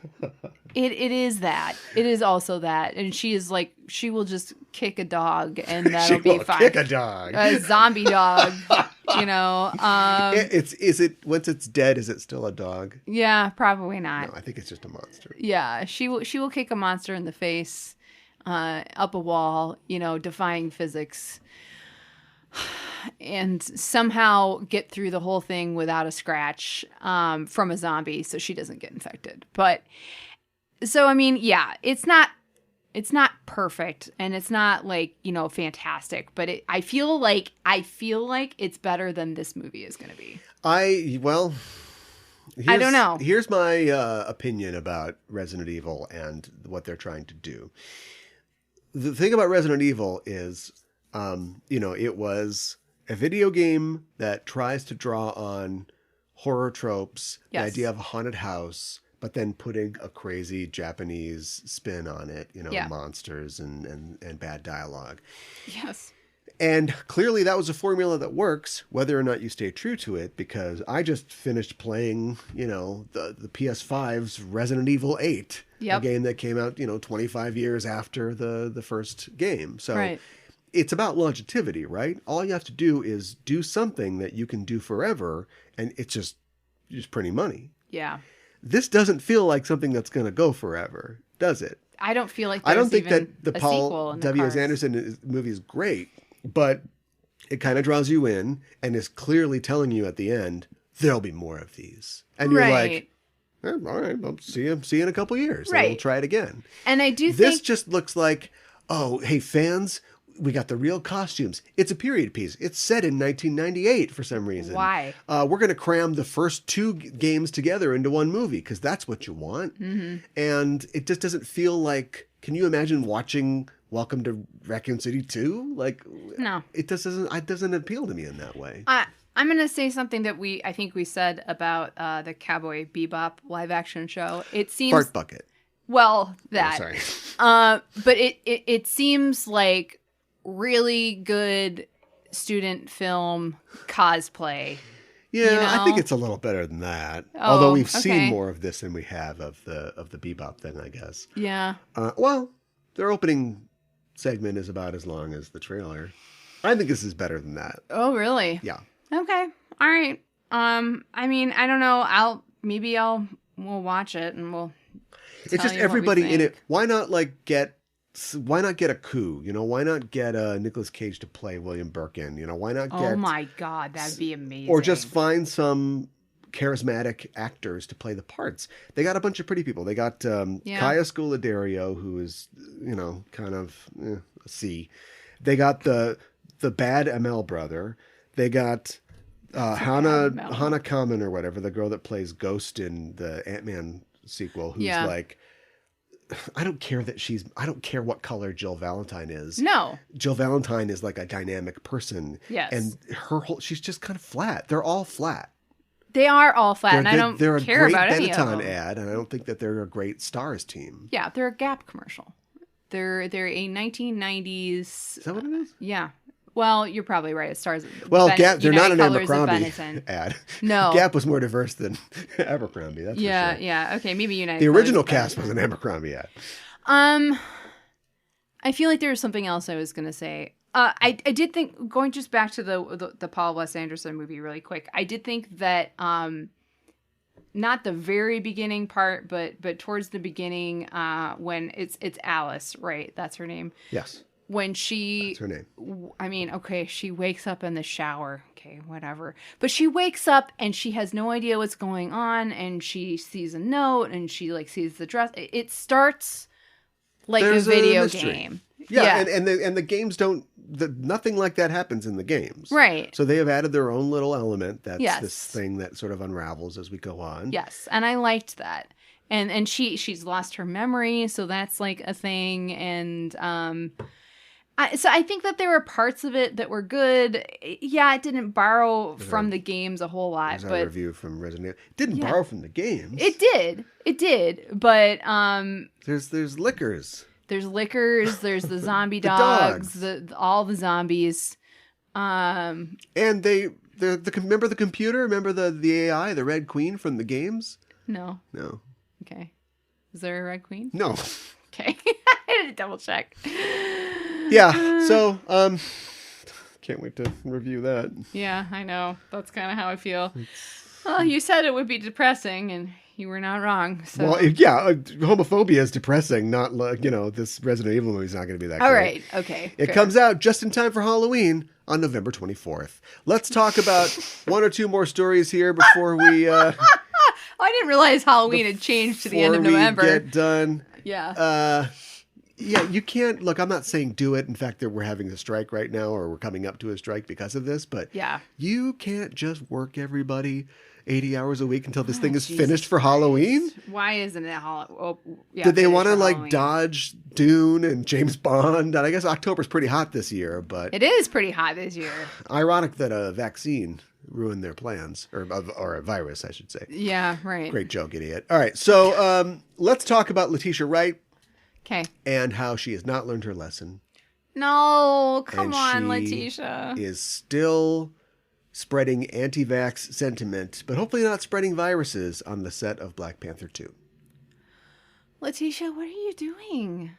It is that. It is also that. And she is like, she will just kick a dog and that'll She be will fine. kick a dog. A zombie dog, you know. Is it once it's dead? Is it still a dog? Yeah, probably not. No, I think it's just a monster. Yeah, she will kick a monster in the face, up a wall, you know, defying physics. And somehow get through the whole thing without a scratch from a zombie so she doesn't get infected. But so I mean, yeah, it's not perfect and it's not like, you know, fantastic, but I feel like it's better than this movie is going to be. I don't know. Here's my opinion about Resident Evil and what they're trying to do. The thing about Resident Evil is, it was a video game that tries to draw on horror tropes, Yes. the idea of a haunted house, but then putting a crazy Japanese spin on it, Yeah. monsters and bad dialogue. Yes. And clearly that was a formula that works, whether or not you stay true to it, because I just finished playing, the PS5's Resident Evil 8, Yep. a game that came out, 25 years after the first game. So Right. it's about longevity, right? All you have to do is do something that you can do forever, and it's just printing money. Yeah. This doesn't feel like something that's going to go forever, does it? I don't feel like I don't there's think that even the a sequel Paul in the W.S. cards. Anderson movie is great, but it kind of draws you in and is clearly telling you at the end, there'll be more of these. And you're like, all right, I'll see you in a couple years. Right. And we'll try it again. And I do This think just looks like, oh, hey, fans, we got the real costumes. It's a period piece. It's set in 1998 for some reason. Why? We're going to cram the first two games together into one movie because that's what you want. Mm-hmm. And it just doesn't feel like, can you imagine watching Welcome to Raccoon City 2? Like, No. it doesn't appeal to me in that way. I'm going to say something that I think we said about the Cowboy Bebop live action show. It seems Fart bucket. Well, that. Oh, sorry. But it seems like really good student film cosplay. Yeah, You know? I think it's a little better than that. Oh, Although we've seen okay. more of this than we have of the Bebop thing, I guess. Yeah. Well, their opening segment is about as long as the trailer. I think this is better than that. Oh, really? Yeah. Okay. All right. I mean, I don't know. We'll watch it and we'll. It's just everybody in it. Why not get a coup? You know, why not get Nicolas Cage to play William Birkin? You know, why not get? Oh my God, that'd be amazing. Or just find some charismatic actors to play the parts. They got a bunch of pretty people. They got Kaya Scoladerio, who is, you know, kind of a C. They got the bad ML brother. They got Hana Kamen or whatever, the girl that plays Ghost in the Ant-Man sequel, who's like, I don't care what color Jill Valentine is. No. Jill Valentine is like a dynamic person. Yes. And she's just kind of flat. They're all flat. They are all flat, and I don't care about any of them. They're a great Benetton ad, and I don't think that they're a great Stars team. Yeah, they're a Gap commercial. They're a 1990s. Is that what it is? Yeah. Well, you're probably right. It stars. Well, Gap. They're not an Colors Abercrombie ad. No. Gap was more diverse than Abercrombie. That's for sure. Yeah. Okay, maybe United. The original cast was an Abercrombie ad. I feel like there was something else I was going to say. I did think, going just back to the Paul Wes Anderson movie really quick, I did think that not the very beginning part, but towards the beginning, when it's Alice, right? That's her name. Yes. When she... That's her name. I mean, okay, she wakes up in the shower. Okay, whatever. But she wakes up and she has no idea what's going on, and she sees a note, and she like sees the dress. It starts like a video game. Yeah. And the games don't... nothing like that happens in the games. Right. So they have added their own little element that's this thing that sort of unravels as we go on. Yes, and I liked that. And she's lost her memory, so that's like a thing. And so I think that there were parts of it that were good. Yeah, it didn't borrow from the games a whole lot. But a review from Resident Evil. It didn't borrow from the games. It did. But there's liquors. There's liquors. There's the zombie dogs. All the zombies. And remember the computer? Remember the AI, the Red Queen from the games? No. Okay. Is there a Red Queen? No. Okay. I had to double check. Yeah. So, can't wait to review that. Yeah, I know. That's kind of how I feel. Well, you said it would be depressing, and you were not wrong. So. Well, yeah, homophobia is depressing. Not like, this Resident Evil movie is not going to be that. All great. right. Okay. It comes out just in time for Halloween on November 24th. Let's talk about one or two more stories here before we. I didn't realize Halloween had changed to the end of November. Get done. Yeah. Yeah, you can't... Look, I'm not saying do it. In fact, we're having a strike right now, or we're coming up to a strike because of this, but you can't just work everybody 80 hours a week until this thing is finished for Halloween. Why isn't it Halloween? Oh, yeah, did they want to dodge Dune and James Bond? And I guess October's pretty hot this year, but... It is pretty hot this year. Ironic that a vaccine ruined their plans, or a virus, I should say. Yeah, right. Great joke, idiot. All right, so let's talk about Letitia Wright. Okay. And how she has not learned her lesson. No, come on, Letitia. Is still spreading anti-vax sentiment, but hopefully not spreading viruses on the set of Black Panther 2. Letitia, what are you doing?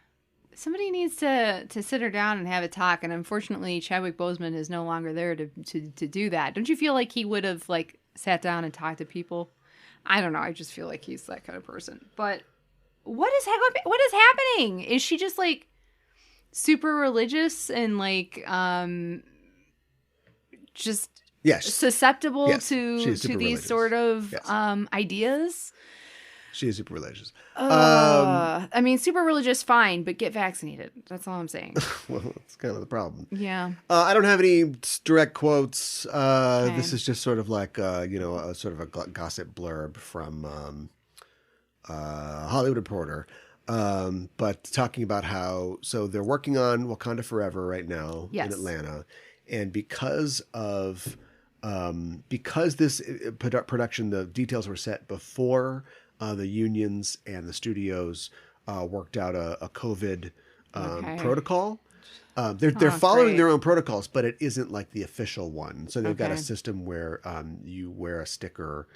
Somebody needs to sit her down and have a talk, and unfortunately Chadwick Boseman is no longer there to do that. Don't you feel like he would have sat down and talked to people? I don't know. I just feel like he's that kind of person. But what is happening? Is she just super religious and just susceptible to these sort of ideas? She is super religious. I mean, super religious, fine, but get vaccinated. That's all I'm saying. Well, that's kind of the problem. Yeah. I don't have any direct quotes. Okay. This is just sort of like a sort of a gossip blurb from Hollywood Reporter. But talking about how they're working on Wakanda Forever right now in Atlanta, and because this production, the details were set before the unions and the studios worked out a COVID Okay. protocol. They're following great. their own protocols, but it isn't like the official one. So they've got a Okay. system where you wear a sticker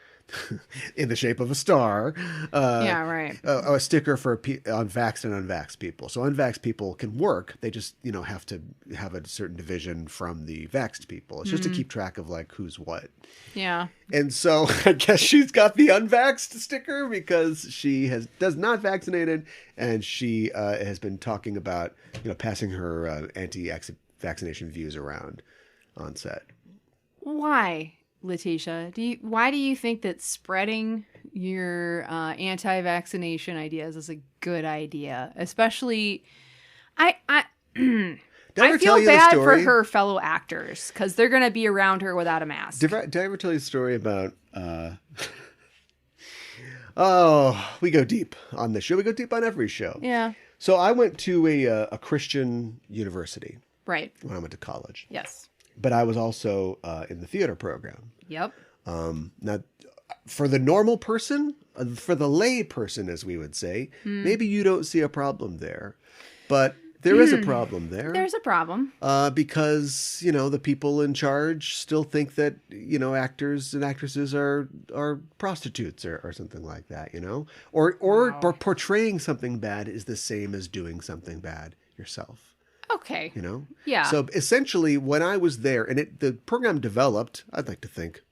in the shape of a star. Yeah, right. A sticker for on vaxxed and unvaxxed people. So unvaxxed people can work. They just, have to have a certain division from the vaxxed people. It's just to keep track of like who's what. Yeah. And so I guess she's got the unvaxxed sticker because she does not vaccinated, and she has been talking about passing her anti-vaccination views around on set. Why, Letitia? Why do you think that spreading your anti-vaccination ideas is a good idea? Especially, I feel bad for her fellow actors because they're going to be around her without a mask. Did I ever tell you the story about? Oh, we go deep on this show. We go deep on every show. Yeah. So I went to a Christian university. Right. When I went to college. Yes. But I was also in the theater program. Yep. Now, for the normal person, for the lay person, as we would say, maybe you don't see a problem there. But there is a problem there. There's a problem. Because, the people in charge still think that, actors and actresses are prostitutes or something like that, Or portraying something bad is the same as doing something bad yourself. Okay. Yeah. So essentially, when I was there, and the program developed, I'd like to think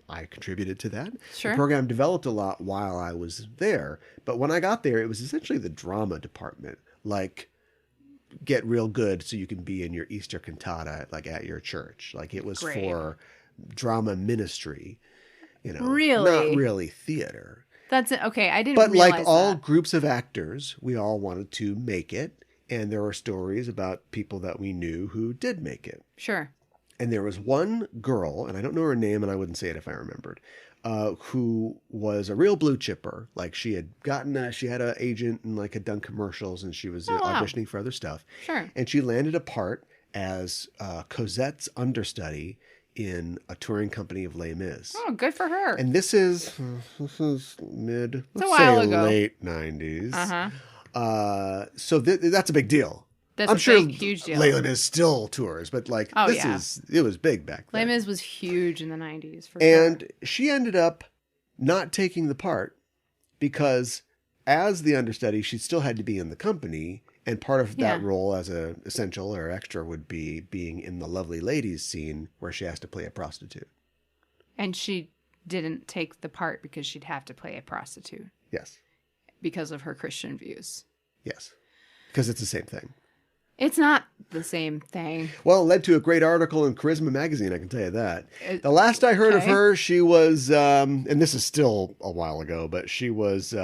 I contributed to that. Sure. The program developed a lot while I was there. But when I got there, it was essentially the drama department. Like, get real good so you can be in your Easter cantata, like at your church. Like, it was for drama ministry, Really? Not really theater. That's it. Okay. I didn't But realize like all that. groups of actors, we all wanted to make it. And there were stories about people that we knew who did make it. Sure. And there was one girl, and I don't know her name, and I wouldn't say it if I remembered, who was a real blue chipper. Like she had an agent and like had done commercials, and she was auditioning for other stuff. Sure. And she landed a part as Cosette's understudy in a touring company of Les Mis. Oh, good for her. And this is It's a while ago. late 90s. Uh-huh. So that's a big deal. That's I'm sure huge deal. Les Mis still tours, but like it was big back then. Les Mis was huge in the 90s for and sure. she ended up not taking the part because as the understudy, she still had to be in the company, and part of that role as a essential or extra would be being in the Lovely Ladies scene where she has to play a prostitute. And she didn't take the part because she'd have to play a prostitute. Yes. Because of her Christian views. Yes. Because it's the same thing. It's not the same thing. Well, it led to a great article in Charisma magazine, I can tell you that. The last I heard of her, she was, and this is still a while ago, but she was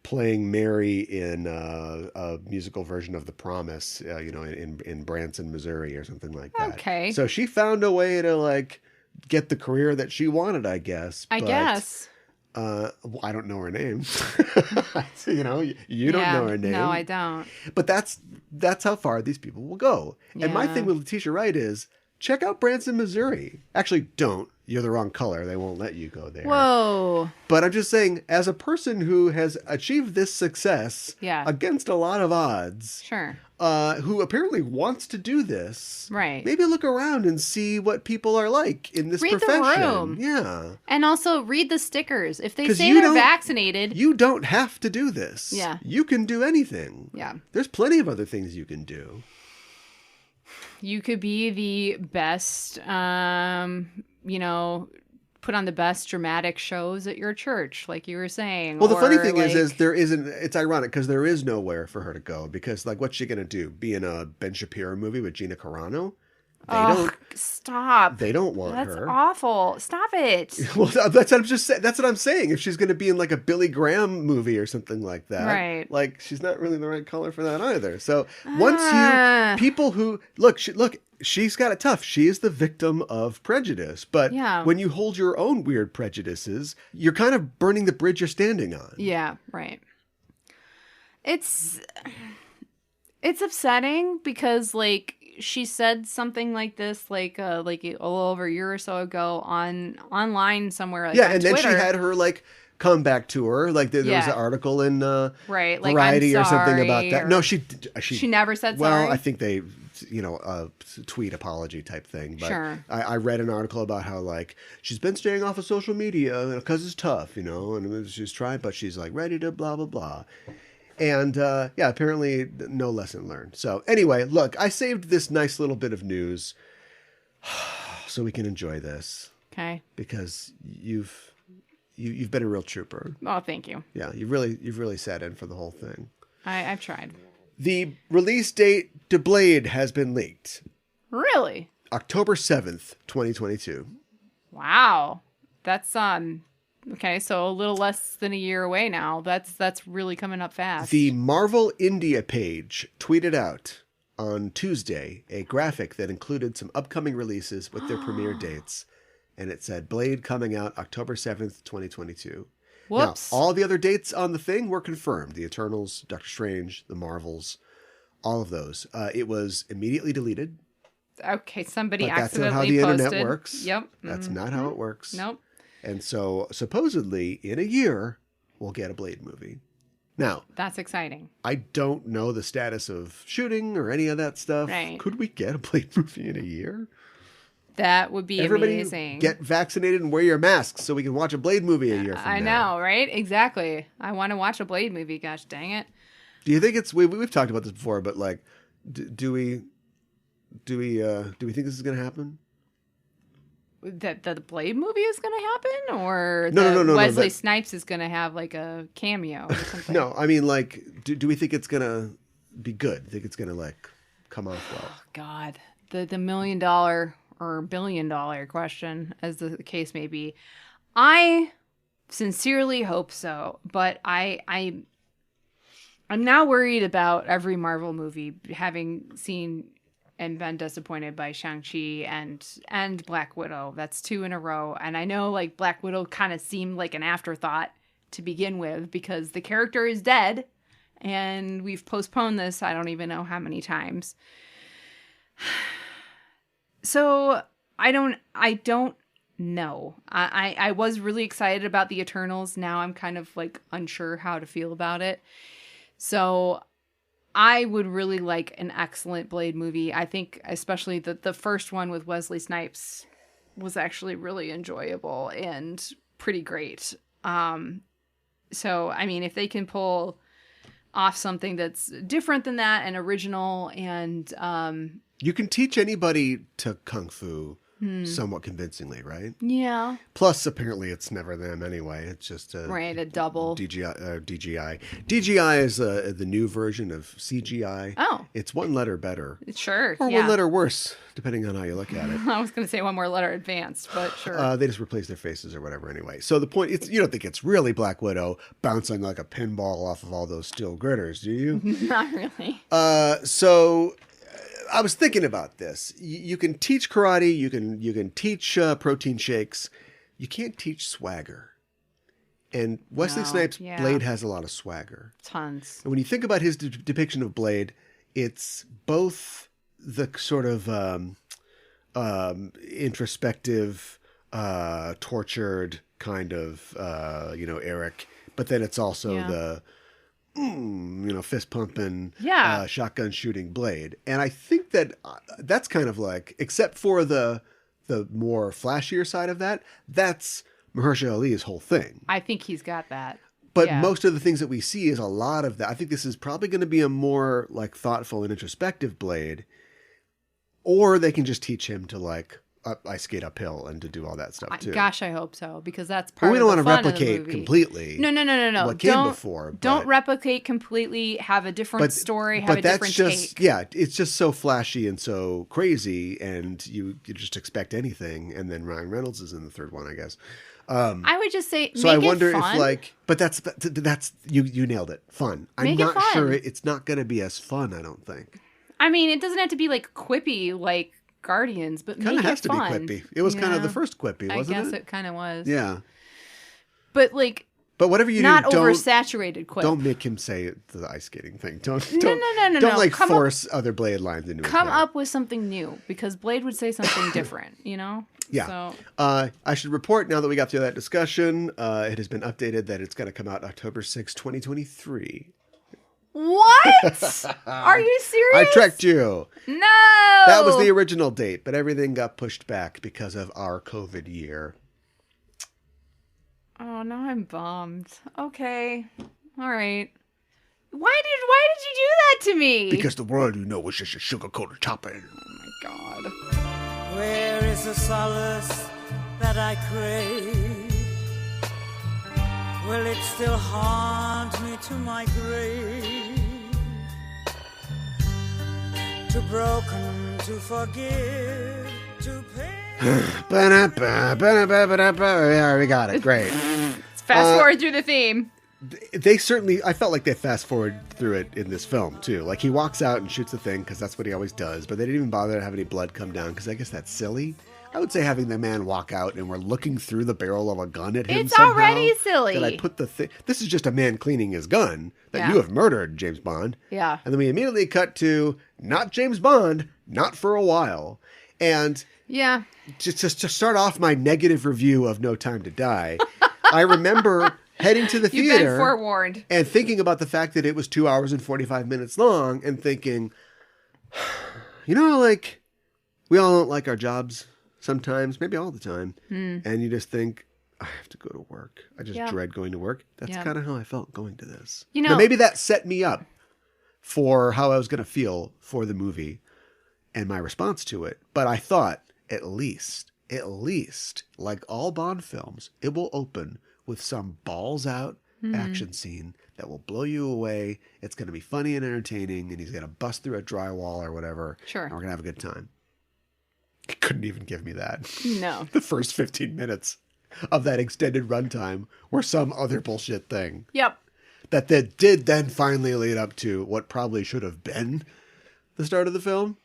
playing Mary in a musical version of The Promise, in Branson, Missouri or something like that. Okay. So she found a way to like get the career that she wanted, I guess. I guess. I don't know her name. You don't know her name. No, I don't. But that's how far these people will go. And my thing with Letitia Wright is check out Branson, Missouri. Actually, don't. You're the wrong color. They won't let you go there. Whoa. But I'm just saying, as a person who has achieved this success against a lot of odds, Sure. Who apparently wants to do this, right? Maybe look around and see what people are like in this profession. Read the room. Yeah. And also read the stickers. If they say they're vaccinated, you don't have to do this. Yeah. You can do anything. Yeah. There's plenty of other things you can do. You could be the best, put on the best dramatic shows at your church, like you were saying. Well, the funny thing is there isn't, it's ironic because there is nowhere for her to go because, like, what's she going to do? Be in a Ben Shapiro movie with Gina Carano? Stop. They don't want her. That's awful. Stop it. Well, that's what I'm just saying. That's what I'm saying. If she's going to be in like a Billy Graham movie or something like that, right? Like she's not really the right color for that either. So once people who look, she's got it tough. She is the victim of prejudice. But when you hold your own weird prejudices, you're kind of burning the bridge you're standing on. Yeah, right. It's upsetting because like she said something like this like a little over a year or so ago online somewhere. Like, yeah, on and then Twitter. she had her like comeback tour. Like there was an article in right, like Variety I'm or something about sorry, that. or- No, she never said well, sorry? I think they, a tweet apology type thing. But Sure. I read an article about how like she's been staying off of social media because it's tough, and she's trying, but she's like ready to blah blah blah. And apparently no lesson learned. So anyway, look, I saved this nice little bit of news so we can enjoy this. Okay. Because you've been a real trooper. Oh, thank you. Yeah, you've really sat in for the whole thing. I've tried. The release date to Blade has been leaked. Really? October 7th, 2022. Wow. That's okay, so a little less than a year away now. That's really coming up fast. The Marvel India page tweeted out on Tuesday a graphic that included some upcoming releases with their premiere dates. And it said Blade coming out October 7th, 2022. Whoops. Now, all the other dates on the thing were confirmed. The Eternals, Doctor Strange, the Marvels, all of those. It was immediately deleted. Okay, somebody But that's not accidentally how the posted. internet works. Yep. That's not how it works. Nope. And so, supposedly, in a year, we'll get a Blade movie. Now, That's exciting. I don't know the status of shooting or any of that stuff. Right. Could we get a Blade movie in a year? That would be Everybody amazing. get vaccinated and wear your masks so we can watch a Blade movie a year from now. I know, right? Exactly. I want to watch a Blade movie. Gosh dang it. Do you think it's we've talked about this before, but like, do we think this is going to happen? That the Blade movie is going to happen, or No, Wesley Snipes is going to have like a cameo or something? No, I mean like, do we think it's going to be good? Think it's going to like come off well? Oh, God, the $1 million or $1 billion question, as the case may be. I sincerely hope so, but I'm now worried about every Marvel movie, having seen and been disappointed by Shang-Chi and Black Widow. That's 2 in a row. And I know like Black Widow kind of seemed like an afterthought to begin with because the character is dead and we've postponed this I don't even know how many times. So I don't know. I was really excited about the Eternals. Now I'm kind of like unsure how to feel about it. So I would really like an excellent Blade movie. I think especially the first one with Wesley Snipes was actually really enjoyable and pretty great. So, I mean, if they can pull off something that's different than that and original and... You can teach anybody to Kung Fu somewhat convincingly, right? Yeah. Plus, apparently, it's never them anyway. It's just a double. DGI. DGI is the new version of CGI. Oh. It's one letter better. Sure, Or yeah. one letter worse, depending on how you look at it. I was going to say one more letter advanced, but sure. They just replace their faces or whatever anyway. So the point, you don't think it's really Black Widow bouncing like a pinball off of all those steel girders, do you? Not really. So I was thinking about this. You can teach karate. You can teach protein shakes. You can't teach swagger. And Wesley Snipes' Blade has a lot of swagger. Tons. And when you think about his depiction of Blade, it's both the sort of introspective, tortured kind of Eric, but then it's also the fist pumping, shotgun shooting Blade. And I think that that's kind of like, except for the more flashier side of that, that's Mahershala Ali's whole thing. I think he's got that. But most of the things that we see is a lot of that. I think this is probably going to be a more like thoughtful and introspective Blade, or they can just teach him to like ice skate uphill and to do all that stuff too. Gosh, I hope so, because that's part we of don't the want to fun of the replicate movie. completely. No. What came before? Don't replicate completely. Have a different story. Have a different take. Yeah, it's just so flashy and so crazy, and you just expect anything. And then Ryan Reynolds is in the third one, I guess. I would just say, so make I wonder it fun. if like, but that's you nailed it. Fun. I'm Make it not fun. sure it's not going to be as fun. I don't think. I mean, it doesn't have to be like quippy like Guardians, but kind make of has it to fun. be quippy. It was kind of the first quippy, wasn't it? I guess it kind of was. Yeah. But like, but whatever you not do, oversaturated quip. Don't make him say the ice skating thing. Don't No. Don't like force other Blade lines into his Come mouth. up with something new, because Blade would say something different. Yeah. So. I should report now that we got through that discussion, it has been updated that it's going to come out October 6, 2023. What? Are you serious? I tricked you. No. That was the original date, but everything got pushed back because of our COVID year. Oh, now I'm bummed. Okay. All right. Why did you do that to me? Because the world you know was just a sugar-coated topping. Oh my God. Where is the solace that I crave? Will it still haunt me to my grave? Too broken to forgive, to pay. Yeah, we got it. Great. Fast forward through the theme. They certainly, I felt like they fast forward through it in this film too. Like he walks out and shoots the thing because that's what he always does, but they didn't even bother to have any blood come down because I guess that's silly. I would say having the man walk out and we're looking through the barrel of a gun at him. It's somehow, already silly. That I put the thing. This is just a man cleaning his gun that Yeah. you have murdered, James Bond. Yeah. And then we immediately cut to not James Bond, not for a while, and Yeah. just to start off my negative review of No Time to Die, I remember heading to the You've theater been forewarned. and thinking about the fact that it was 2 hours and 45 minutes long and thinking, you know, like we all don't like our jobs sometimes, maybe all the time. And you just think, I have to go to work. I just Yeah. dread going to work. That's Yeah. kind of how I felt going to this. You know- Now, maybe that set me up for how I was going to feel for the movie and my response to it. But I thought, at least, like all Bond films, it will open with some balls out action scene that will blow you away. It's going to be funny and entertaining, and he's going to bust through a drywall or whatever. Sure. And we're going to have a good time. He couldn't even give me that. No. The first 15 minutes of that extended runtime were some other bullshit thing Yep. that did then finally lead up to what probably should have been the start of the film.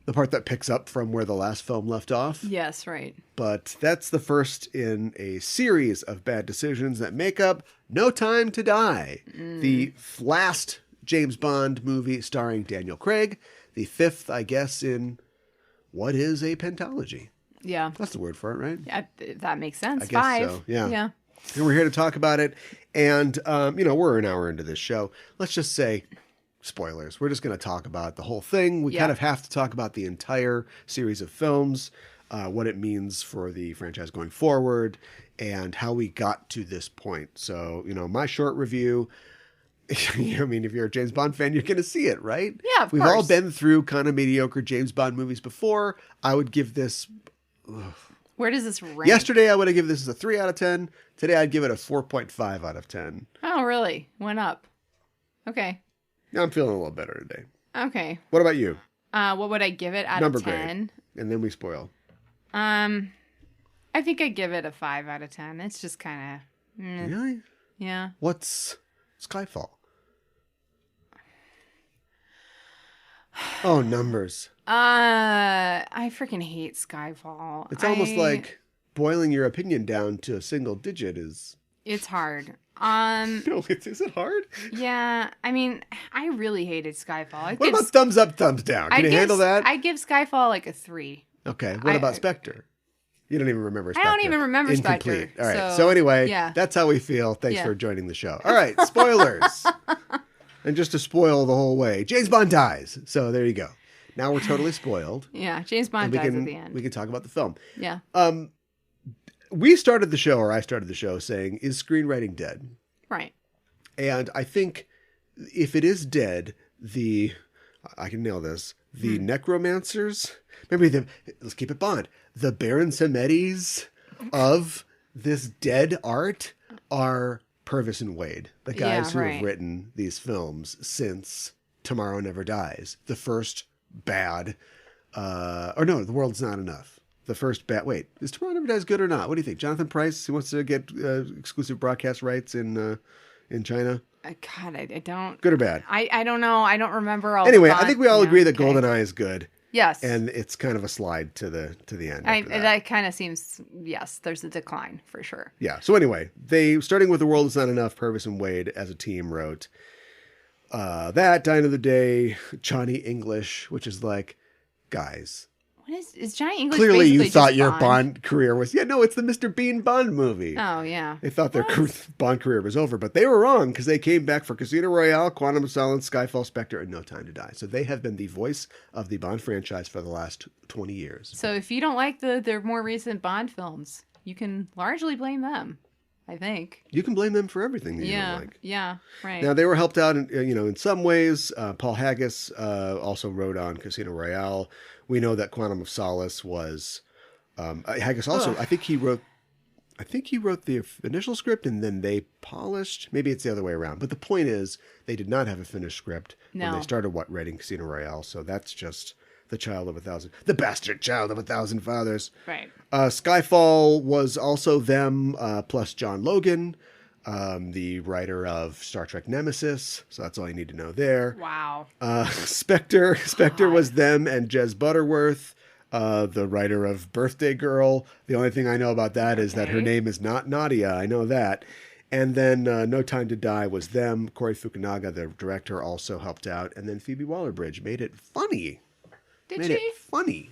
The part that picks up from where the last film left off. Yes, right. But that's the first in a series of bad decisions that make up No Time to Die, the last James Bond movie starring Daniel Craig, the fifth, I guess, in what is a pentalogy. Yeah. That's the word for it, right? Yeah, that makes sense. I guess 5. so, yeah. Yeah. And we're here to talk about it. And, we're an hour into this show. Let's just say spoilers. We're just going to talk about the whole thing. We kind of have to talk about the entire series of films, what it means for the franchise going forward, and how we got to this point. So, my short review, I mean, if you're a James Bond fan, you're going to see it, right? Yeah, of We've course. all been through kind of mediocre James Bond movies before. I would give this... Where does this rank? Yesterday, I would have given this a 3 out of 10. Today, I'd give it a 4.5 out of 10. Oh, really? Went up. Okay. I'm feeling a little better today. Okay. What about you? What would I give it out Number of 10? grade. And then we spoil. I think I'd give it a 5 out of 10. It's just kind of... Really? Yeah. What's Skyfall? Oh, numbers. I freaking hate Skyfall. It's almost like boiling your opinion down to a single digit is... It's hard. No, is it hard? Yeah. I mean, I really hated Skyfall. What about thumbs up, thumbs down? Can you handle that? I give Skyfall like a 3. Okay. What about Spectre? You don't even remember Spectre. I don't even remember Incomplete. Spectre. All right. So, So anyway, yeah. that's how we feel. Thanks Yeah. for joining the show. All right. Spoilers. And just to spoil the whole way, James Bond dies. So there you go. Now we're totally spoiled. Yeah. James Bond dies at the end. We can talk about the film. Yeah. We started the show, or I started the show, saying, is screenwriting dead? Right. And I think if it is dead, I can nail this, the necromancers, let's keep it Bond, the Baron Samedis of this dead art are Purvis and Wade, the guys who have written these films since Tomorrow Never Dies, the first bad, The World's Not Enough. The first bad. Wait, is Tomorrow Never Dies good or not? What do you think? Jonathan Pryce, who wants to get exclusive broadcast rights in China? God, I don't. Good or bad? I don't know. I don't remember all. Anyway, the I think we all yeah, agree that okay. GoldenEye is good. Yes. And it's kind of a slide to the end. after that. That kind of seems. Yes, there's a decline for sure. Yeah. So anyway, starting with The World Is Not Enough, Purvis and Wade as a team wrote that, Die Another Day, Johnny English, which is like, guys, What is Johnny English? Clearly, you basically thought just your Bond career was... Yeah, no, it's the Mr. Bean Bond movie. Oh, yeah. They thought their Bond career was over, but they were wrong because they came back for Casino Royale, Quantum of Solace, Skyfall, Spectre, and No Time to Die. So they have been the voice of the Bond franchise for the last 20 years. So if you don't like their more recent Bond films, you can largely blame them, I think. You can blame them for everything that you don't like. Yeah, right. Now, they were helped out in some ways. Paul Haggis also wrote on Casino Royale. We know that Quantum of Solace was... Haggis also, I think he wrote the initial script and then they polished. Maybe it's the other way around. But the point is, they did not have a finished script when they started writing Casino Royale. So that's just the bastard child of 1,000 fathers. Right. Skyfall was also them, plus John Logan, the writer of Star Trek Nemesis. So that's all you need to know there. Wow. Spectre was them and Jez Butterworth, the writer of Birthday Girl. The only thing I know about that is that her name is not Nadia. I know that. And then No Time to Die was them. Corey Fukunaga, the director, also helped out. And then Phoebe Waller-Bridge made it funny. It funny.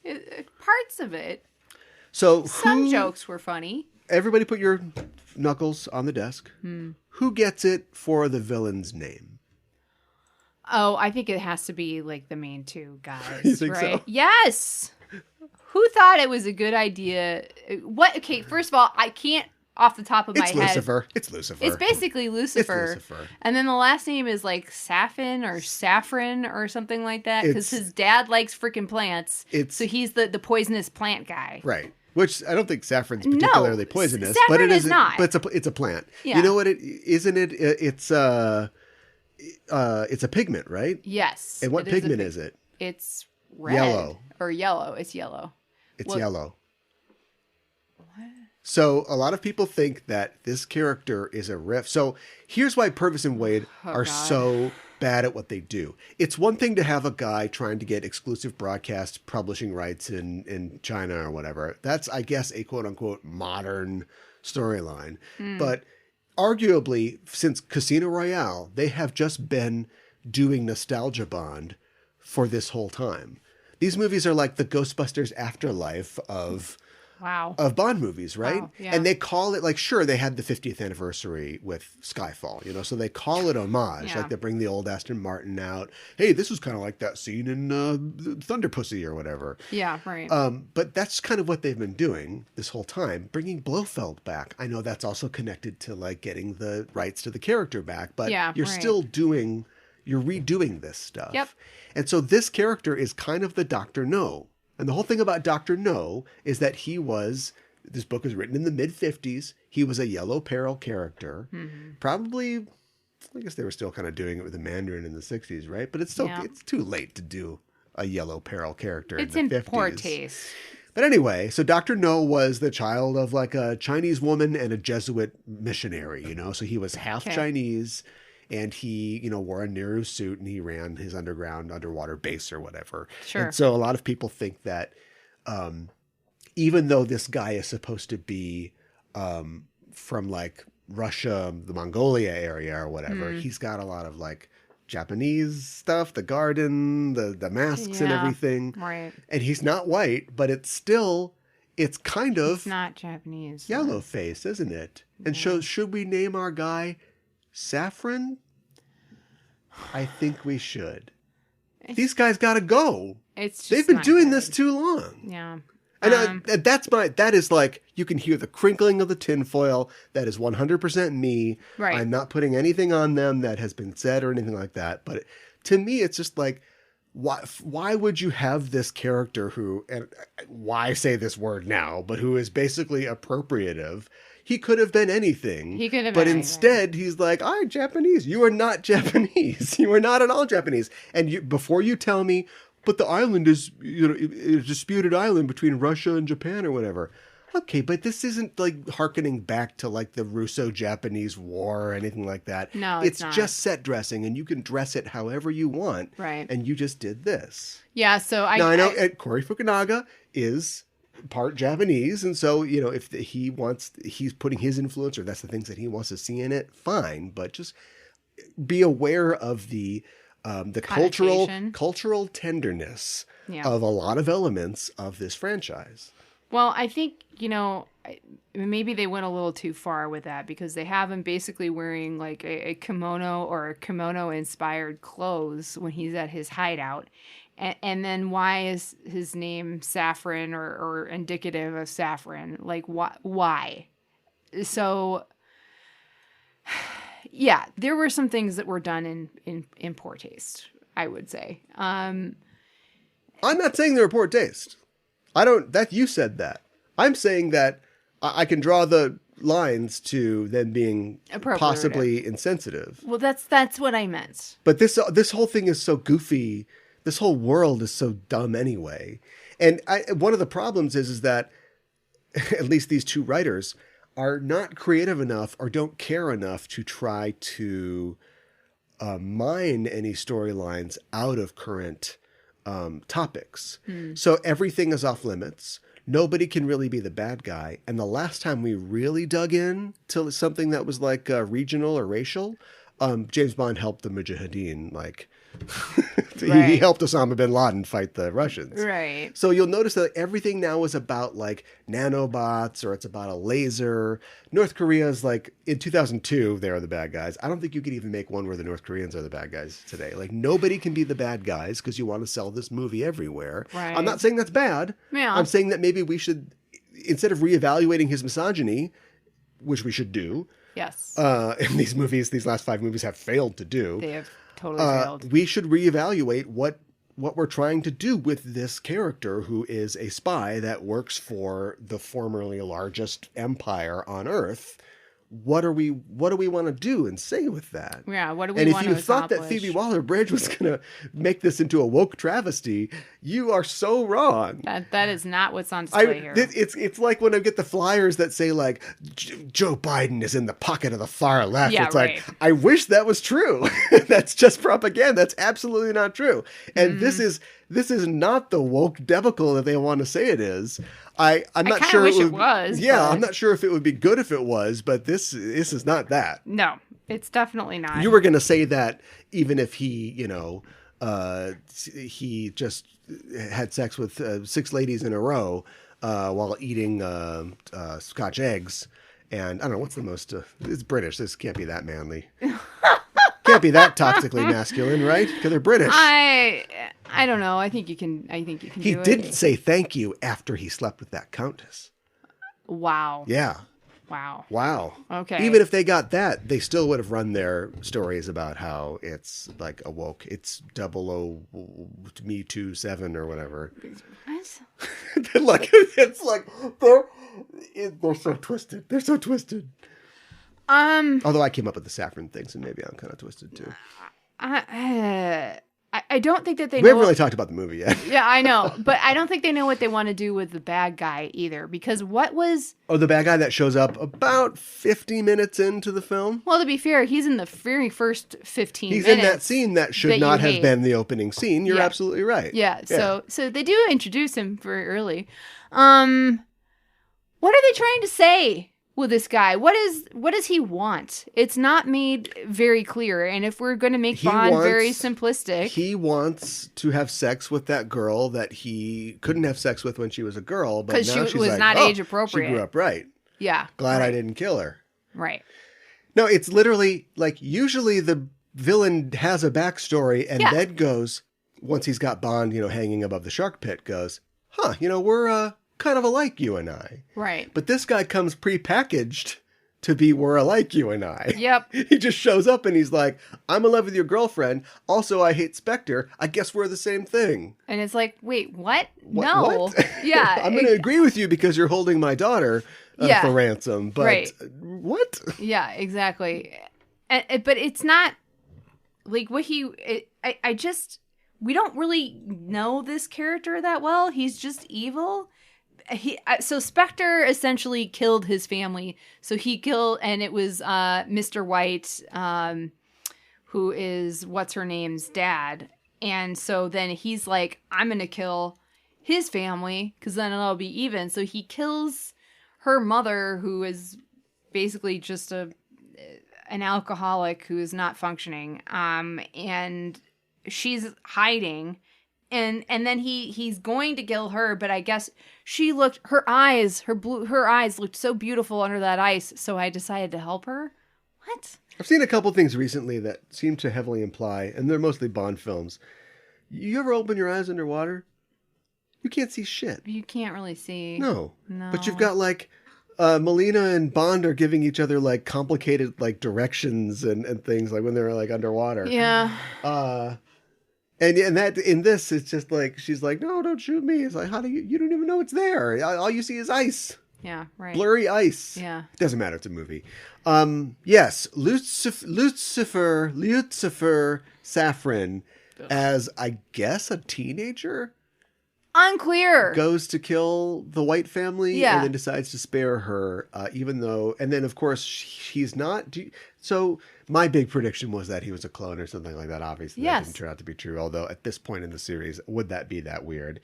Parts of it. So some jokes were funny. Everybody put your knuckles on the desk. Who gets it for the villain's name? Oh, I think it has to be like the main two guys. You think right? so? Yes. Who thought it was a good idea? What? Okay, first of all, I can't off the top of my head. It's Lucifer. It's basically Lucifer. And then the last name is like Safin or Saffron or something like that because his dad likes freaking plants. So he's the poisonous plant guy. Right. Which I don't think saffron's particularly poisonous, saffron but it is not. But it's a plant. Yeah. You know what? Isn't it? It's a pigment, right? Yes. And what pigment is it? It's red. Yellow. Or yellow. It's yellow. It's yellow. So a lot of people think that this character is a riff. So here's why Purvis and Wade are so bad at what they do. It's one thing to have a guy trying to get exclusive broadcast publishing rights in China or whatever. That's, I guess, a quote unquote modern storyline. But arguably, since Casino Royale, they have just been doing Nostalgia Bond for this whole time. These movies are like the Ghostbusters afterlife of Bond movies, right? Wow, yeah. And they call it, like, sure, they had the 50th anniversary with Skyfall, so they call it homage. Like, they bring the old Aston Martin out. Hey, this was kind of like that scene in Thunder Pussy or whatever. Yeah, right. But that's kind of what they've been doing this whole time, bringing Blofeld back. I know that's also connected to, like, getting the rights to the character back, but you're still you're redoing this stuff. Yep. And so this character is kind of the Dr. No. And the whole thing about Dr. No is that this book was written in the mid-50s. He was a Yellow Peril character. Probably, I guess they were still kind of doing it with the Mandarin in the 60s, right? But it's it's too late to do a Yellow Peril character in the 50s. It's in poor taste. But anyway, so Dr. No was the child of like a Chinese woman and a Jesuit missionary, So he was half Chinese. And he, wore a Nehru suit and he ran his underwater base or whatever. Sure. And so a lot of people think that even though this guy is supposed to be from like Russia, the Mongolia area or whatever, he's got a lot of like Japanese stuff, the garden, the masks and everything. Right. And he's not white, but it's kind of... It's not Japanese. Yellow face, isn't it? And so should we name our guy... Saffron? I think we should. These guys got to go. They've been doing this too long. Yeah. And that is like, you can hear the crinkling of the tinfoil. That is 100% me. Right. I'm not putting anything on them that has been said or anything like that. But to me, it's just like, why would you have this character who, and why say this word now, but who is basically appropriative? He could have been anything. But instead, he's like, I'm Japanese. You are not Japanese. You are not at all Japanese. And before you tell me, but the island is, a disputed island between Russia and Japan or whatever. Okay, but this isn't like hearkening back to like the Russo-Japanese War or anything like that. No, it's not. just set dressing, and you can dress it however you want. Right. And you just did this. Yeah, so I know Corey Fukunaga is part Japanese, and so if he's putting his influence, or that's the things that he wants to see in it, fine, but just be aware of the the Connotation. cultural tenderness Yeah. of a lot of elements of this franchise. Well, I think, maybe they went a little too far with that because they have him basically wearing like a kimono or kimono-inspired clothes when he's at his hideout. And then why is his name Saffron or indicative of saffron? Like, why? So, yeah, there were some things that were done in poor taste, I would say. I'm not saying they're poor taste. You said that. I'm saying that I can draw the lines to them being possibly insensitive. Well, that's what I meant. But this whole thing is so goofy. This whole world is so dumb anyway. And one of the problems is that at least these two writers are not creative enough or don't care enough to try to mine any storylines out of current topics. So everything is off limits. Nobody can really be the bad guy. And the last time we really dug in to something that was like regional or racial, James Bond helped the Mujahideen, like he helped Osama bin Laden fight the Russians. Right. So you'll notice that everything now is about like nanobots or it's about a laser. North Korea is like, in 2002, they are the bad guys. I don't think you could even make one where the North Koreans are the bad guys today. Like nobody can be the bad guys because you want to sell this movie everywhere. Right. I'm not saying that's bad. Yeah. I'm saying that maybe we should, instead of reevaluating his misogyny, which we should do. Yes. In these movies, these last 5 movies have failed to do. They have totally failed. We should reevaluate what we're trying to do with this character who is a spy that works for the formerly largest empire on Earth. What do we want to do and say with that? Yeah, what do we want to accomplish? And if you thought that Phoebe Waller-Bridge was going to make this into a woke travesty, you are so wrong. That is not what's on display here. It's like when I get the flyers that say like Joe Biden is in the pocket of the far left. Yeah, it's right. like, I wish that was true. That's just propaganda. That's absolutely not true. And this is not the woke debacle that they want to say it is. I'm not sure wish it was. Yeah, but... I'm not sure if it would be good if it was, but this is not that. No, it's definitely not. You were going to say that even if he, he just had sex with 6 ladies in a row while eating Scotch eggs. And I don't know, what's the most... it's British. This can't be that manly. Can't be that toxically masculine, right? Because they're British. I don't know. I think you can do it. He didn't say thank you after he slept with that countess. Wow. Yeah. Wow. Okay. Even if they got that, they still would have run their stories about how it's like a woke. It's 00Me27 or whatever. What? Like it's like they're so twisted. They're so twisted. Although I came up with the saffron thing, so maybe I'm kind of twisted too. I don't think that they We know. haven't really talked about the movie yet. Yeah, I know. But I don't think they know what they want to do with the bad guy either. Because what was... Oh, the bad guy that shows up about 50 minutes into the film? Well, to be fair, he's in the very first 15 minutes. He's in that scene that should not have hate. been the opening scene. You're Yeah. absolutely right. Yeah, so they do introduce him very early. What are they trying to say with this guy? What does he want? It's not made very clear. And if we're going to make Bond very simplistic, he wants to have sex with that girl that he couldn't have sex with when she was a girl, but now she's was like, not age appropriate. She grew up right. Yeah, Glad I didn't kill her. Right. No, it's literally like usually the villain has a backstory and then goes, once he's got Bond, hanging above the shark pit, goes, we're kind of alike, you and I. Right. But this guy comes prepackaged to be we're alike, you and I. Yep. He just shows up and he's like, I'm in love with your girlfriend. Also, I hate Spectre. I guess we're the same thing. And it's like, wait, what? No. What? Yeah. I'm going to agree with you because you're holding my daughter for ransom. But what? Yeah, exactly. But it's not like what we don't really know this character that well. He's just evil. So Spectre essentially killed his family. So he killed, and it was Mr. White, who is what's her name's dad. And so then he's like, I'm gonna kill his family because then it'll be even. So he kills her mother, who is basically just an alcoholic who is not functioning. And she's hiding. And then he's going to kill her, but I guess her eyes looked so beautiful under that ice, so I decided to help her. What? I've seen a couple things recently that seem to heavily imply, and they're mostly Bond films. You ever open your eyes underwater? You can't see shit. You can't really see. No. But you've got like Melina and Bond are giving each other like complicated like directions and things like when they're like underwater. Yeah. And that in this, it's just like she's like, no, don't shoot me. It's like, how do you don't even know it's there. All you see is ice. Yeah, right. Blurry ice. Yeah. Doesn't matter. It's a movie. Yes, Lucifer Safran as, I guess, a teenager. Unclear. Goes to kill the White family and then decides to spare her, even though... And then, of course, he's not... So my big prediction was that he was a clone or something like that. Obviously, that didn't turn out to be true. Although at this point in the series, would that be that weird?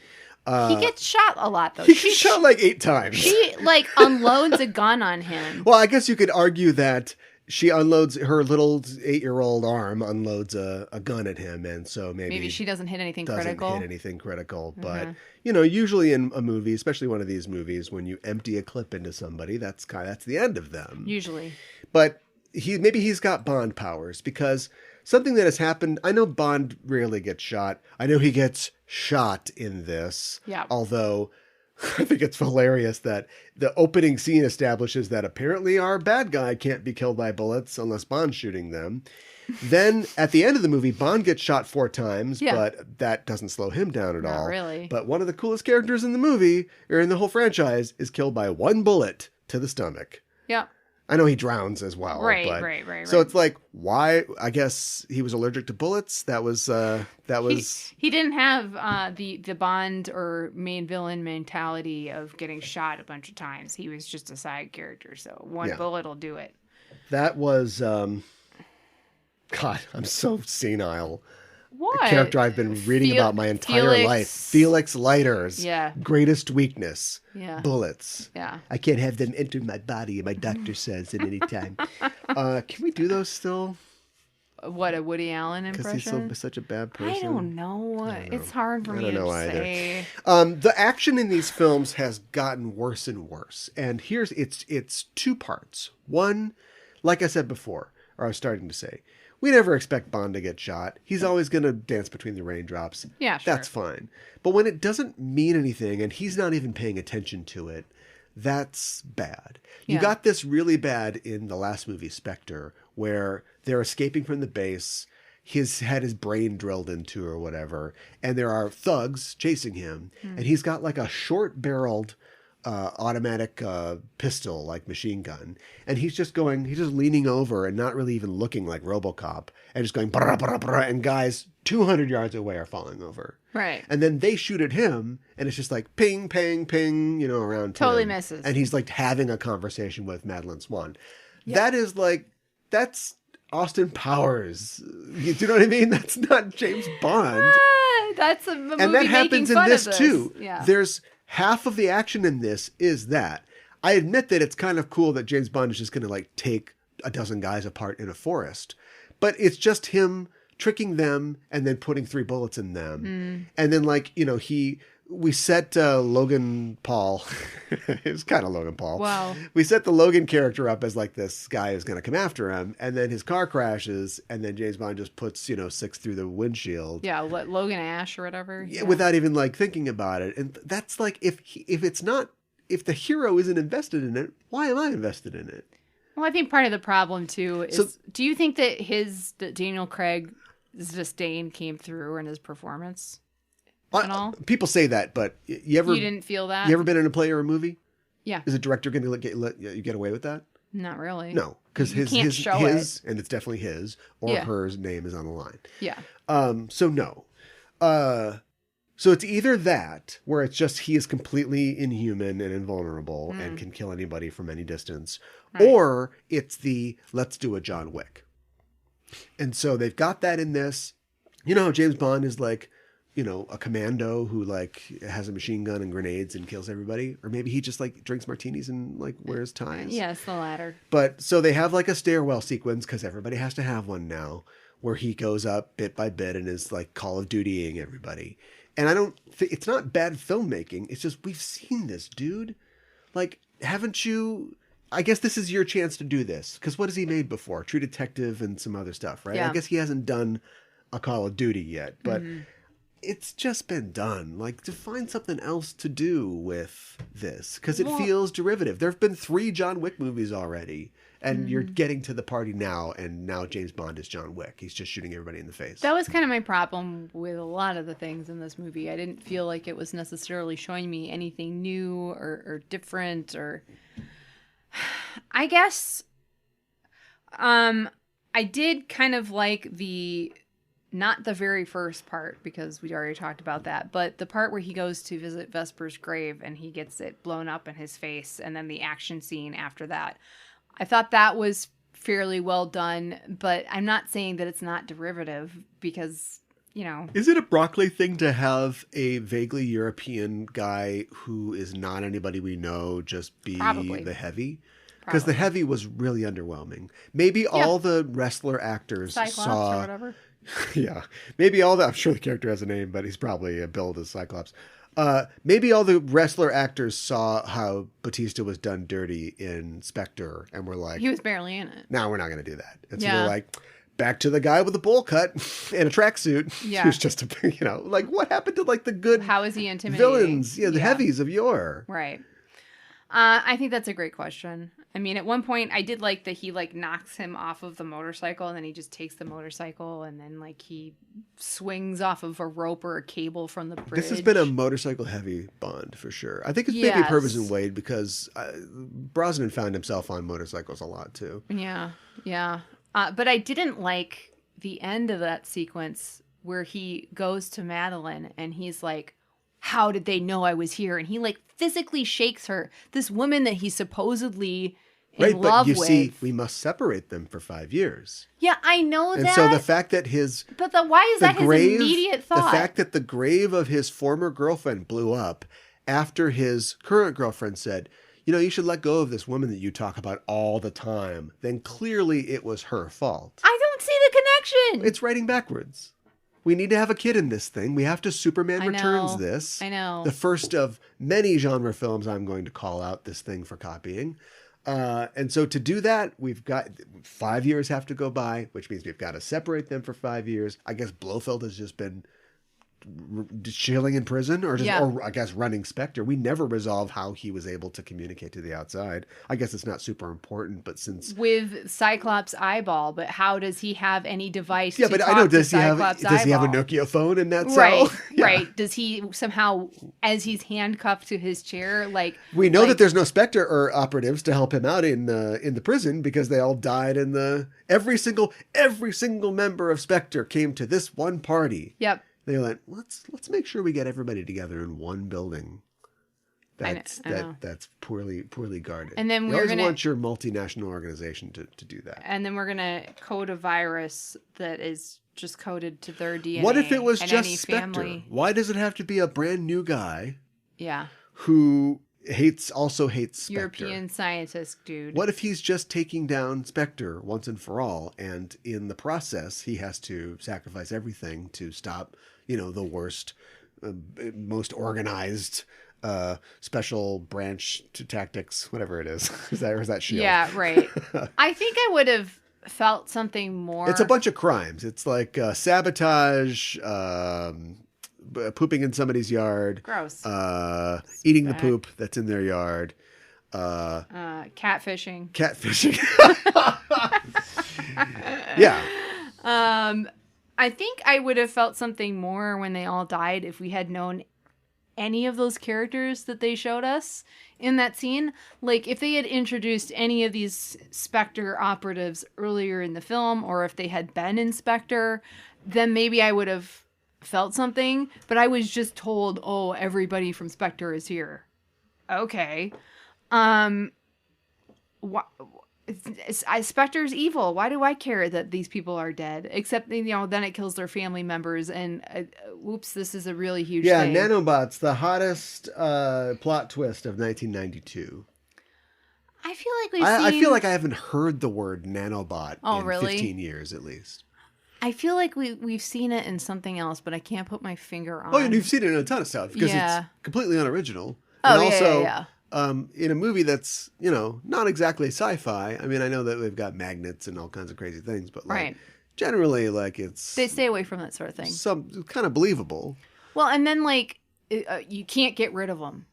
He gets shot a lot, though. He gets shot like 8 times. She, like, unloads a gun on him. Well, I guess you could argue that she unloads her little 8-year-old arm, unloads a gun at him, and so maybe she doesn't hit anything critical. But usually in a movie, especially one of these movies, when you empty a clip into somebody, that's the end of them. Usually, but maybe he's got Bond powers because something that has happened. I know Bond rarely gets shot. I know he gets shot in this. Yeah. Although I think it's hilarious that the opening scene establishes that apparently our bad guy can't be killed by bullets unless Bond's shooting them. Then at the end of the movie, Bond gets shot 4 times, but that doesn't slow him down at all. Not really. But one of the coolest characters in the movie, or in the whole franchise, is killed by 1 bullet to the stomach. Yeah. I know he drowns as well. Right. So it's like, why? I guess he was allergic to bullets. That was. He didn't have the Bond or main villain mentality of getting shot a bunch of times. He was just a side character. So 1 bullet will do it. That was. God, I'm so senile. What? A character I've been reading about my entire life. Felix Leiter's greatest weakness. Yeah. Bullets. Yeah. I can't have them enter my body, my doctor says at any time. Can we do those still? What, a Woody Allen impression? Because he's such a bad person. I don't know. It's hard for me to say. The action in these films has gotten worse and worse. And it's 2 parts. One, like I said before, or I was starting to say, we never expect Bond to get shot. He's always going to dance between the raindrops. Yeah, sure. That's fine. But when it doesn't mean anything and he's not even paying attention to it, that's bad. You got this really bad in the last movie, Spectre, where they're escaping from the base. He's had his brain drilled into or whatever. And there are thugs chasing him. And he's got like a short-barreled automatic pistol, like machine gun, and he's just leaning over and not really even looking like RoboCop, and just going brah, brah, brah, and guys 200 yards away are falling over. Right. And then they shoot at him, and it's just like ping, ping, ping, around. Totally misses. And he's like having a conversation with Madeline Swan. Yeah. That's Austin Powers. Do you know what I mean? That's not James Bond. That's a movie and that happens in this too. Yeah. There's half of the action in this is that. I admit that it's kind of cool that James Bond is just going to like take a dozen guys apart in a forest, but it's just him tricking them and then putting 3 bullets in them. And then we set Logan Paul. It's kind of Logan Paul. Wow. We set the Logan character up as like this guy who's going to come after him, and then his car crashes, and then James Bond just puts 6 through the windshield. Yeah, Logan Ash or whatever. Yeah, without even like thinking about it. And that's like if the hero isn't invested in it, why am I invested in it? Well, I think part of the problem too is, do you think that Daniel Craig's disdain came through in his performance? People say that, but you didn't feel that? You ever been in a play or a movie? Yeah. Is a director going to let you get away with that? Not really. No, because his and it's definitely his or her name is on the line. Yeah. So no. So it's either that, where it's just he is completely inhuman and invulnerable and can kill anybody from any distance, or it's let's do a John Wick. And so they've got that in this. You know how James Bond is like, a commando who like has a machine gun and grenades and kills everybody, or maybe he just like drinks martinis and like wears ties. Yeah, it's the latter. But so they have like a stairwell sequence because everybody has to have one now, where he goes up bit by bit and is like Call of Dutying everybody. And I don't think it's not bad filmmaking. It's just, we've seen this, dude. Like, haven't you? I guess this is your chance to do this. Because what has he made before? True Detective and some other stuff, right? Yeah. I guess he hasn't done a Call of Duty yet, but it's just been done. Like, to find something else to do with this, because it feels derivative. There have been 3 John Wick movies already, and you're getting to the party now, and now James Bond is John Wick. He's just shooting everybody in the face. That was kind of my problem with a lot of the things in this movie. I didn't feel like it was necessarily showing me anything new or different, or I guess I did kind of like not the very first part, because we already talked about that, but the part where he goes to visit Vesper's grave and he gets it blown up in his face, and then the action scene after that. I thought that was fairly well done, but I'm not saying that it's not derivative, because, you know. Is it a Broccoli thing to have a vaguely European guy who is not anybody we know just be the heavy? Because the heavy was really underwhelming. Maybe all the wrestler actors Cyclops or whatever. Yeah. Maybe I'm sure the character has a name, but he's probably billed as Cyclops. Maybe all the wrestler actors saw how Batista was done dirty in Spectre and were like, he was barely in it. No, we're not going to do that. And so they're like, back to the guy with the bowl cut and a tracksuit. Yeah. Who's just like, what happened to like the good How is he intimidating? Villains? Yeah, the heavies of yore. Right. I think that's a great question. I mean, at one point I did like that he like knocks him off of the motorcycle, and then he just takes the motorcycle, and then like he swings off of a rope or a cable from the bridge. This has been a motorcycle heavy Bond for sure. I think it's maybe Purvis and Wade, because Brosnan found himself on motorcycles a lot too. Yeah. Yeah. But I didn't like the end of that sequence where he goes to Madeline and he's like, how did they know I was here? And he like physically shakes her. This woman that he's supposedly in love with. But you see, we must separate them for 5 years. Yeah, I know that. And so the fact that why is that his immediate thought? The fact that the grave of his former girlfriend blew up after his current girlfriend said, you know, you should let go of this woman that you talk about all the time, then clearly it was her fault. I don't see the connection. It's writing backwards. We need to have a kid in this thing. We have to Superman Returns this. I know. The first of many genre films I'm going to call out this thing for copying. And so to do that, we've got 5 years have to go by, which means we've got to separate them for 5 years. I guess Blofeld has just been chilling in prison, or I guess running Spectre. We never resolve how he was able to communicate to the outside. I guess it's not super important, but since with Cyclops' eyeball, but how does he have any device? Yeah, but I know, does he have a Nokia phone in that cell? Right. Does he somehow, as he's handcuffed to his chair, like we know that there's no Spectre or operatives to help him out in the prison, because they all died in every single member of Spectre came to this one party. Yep. They went, let's make sure we get everybody together in one building. That's poorly guarded. And then you always want your multinational organization to do that. And then we're gonna code a virus that is just coded to their DNA. What if it was just Spectre? Family? Why does it have to be a brand new guy? Yeah. Who also hates Spectre? European scientist dude. What if he's just taking down Spectre once and for all, and in the process he has to sacrifice everything to stop, the worst, most organized special branch to tactics, whatever it is. Is that S.H.I.E.L.D.? Yeah, right. I think I would have felt something more. It's a bunch of crimes. It's like sabotage, pooping in somebody's yard. Gross. Eating the poop that's in their yard. Catfishing. Yeah. I think I would have felt something more when they all died if we had known any of those characters that they showed us in that scene. Like, if they had introduced any of these Spectre operatives earlier in the film, or if they had been in Spectre, then maybe I would have felt something. But I was just told, oh, everybody from Spectre is here. Okay. Spectre's evil. Why do I care that these people are dead? Except, then it kills their family members, and whoops, this is a really huge thing. Yeah, nanobots, the hottest plot twist of 1992. I feel like I feel like I haven't heard the word nanobot in really? 15 years at least. I feel like we've seen it in something else, but I can't put my finger on. Oh, and you've seen it in a ton of stuff because Yeah. it's completely unoriginal. Oh, and also, yeah. in a movie that's, you know, not exactly sci-fi. I mean, I know that they've got magnets and all kinds of crazy things, but like Right. generally, like it's They stay away from that sort of thing. some kind of believable. Well, and then like you can't get rid of them.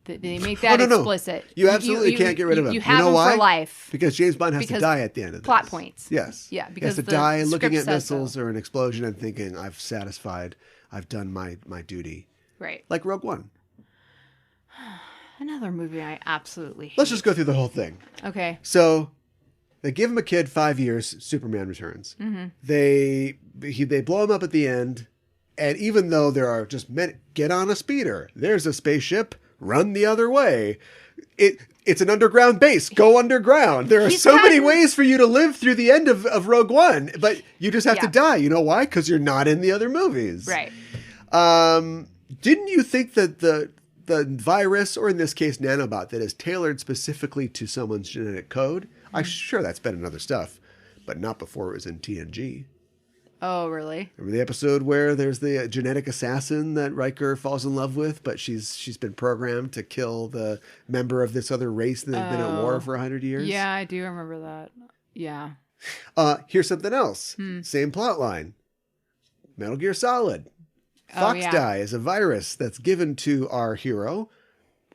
They make that no. explicit. You absolutely can't get rid of them. You have know them why? for life. Because James Bond has to Because die at the end of this. plot points. Yes. Yeah, He because has to the die looking script at says missiles so. or an explosion and thinking, I've satisfied, I've done my duty. Right. Like Rogue One. Another movie I absolutely hate. Let's just go through the whole thing. Okay. So they give him a kid 5 years, Superman returns. Mm-hmm. They blow him up at the end, and even though there are just men, get on a speeder, there's a spaceship, run the other way. It's an underground base. Go underground. There are so many ways for you to live through the end of Rogue One, but you just have to die. You know why? Because you're not in the other movies. Right. Didn't you think that the virus, or in this case nanobot, that is tailored specifically to someone's genetic code, I'm sure that's been in other stuff, but not before it was in TNG. Oh, really? Remember the episode where there's the genetic assassin that Riker falls in love with, but she's been programmed to kill the member of this other race that has been at war for 100 years? Yeah, I do remember that. Yeah. Here's something else. Same plot line. Metal Gear Solid. Foxdie is a virus that's given to our hero,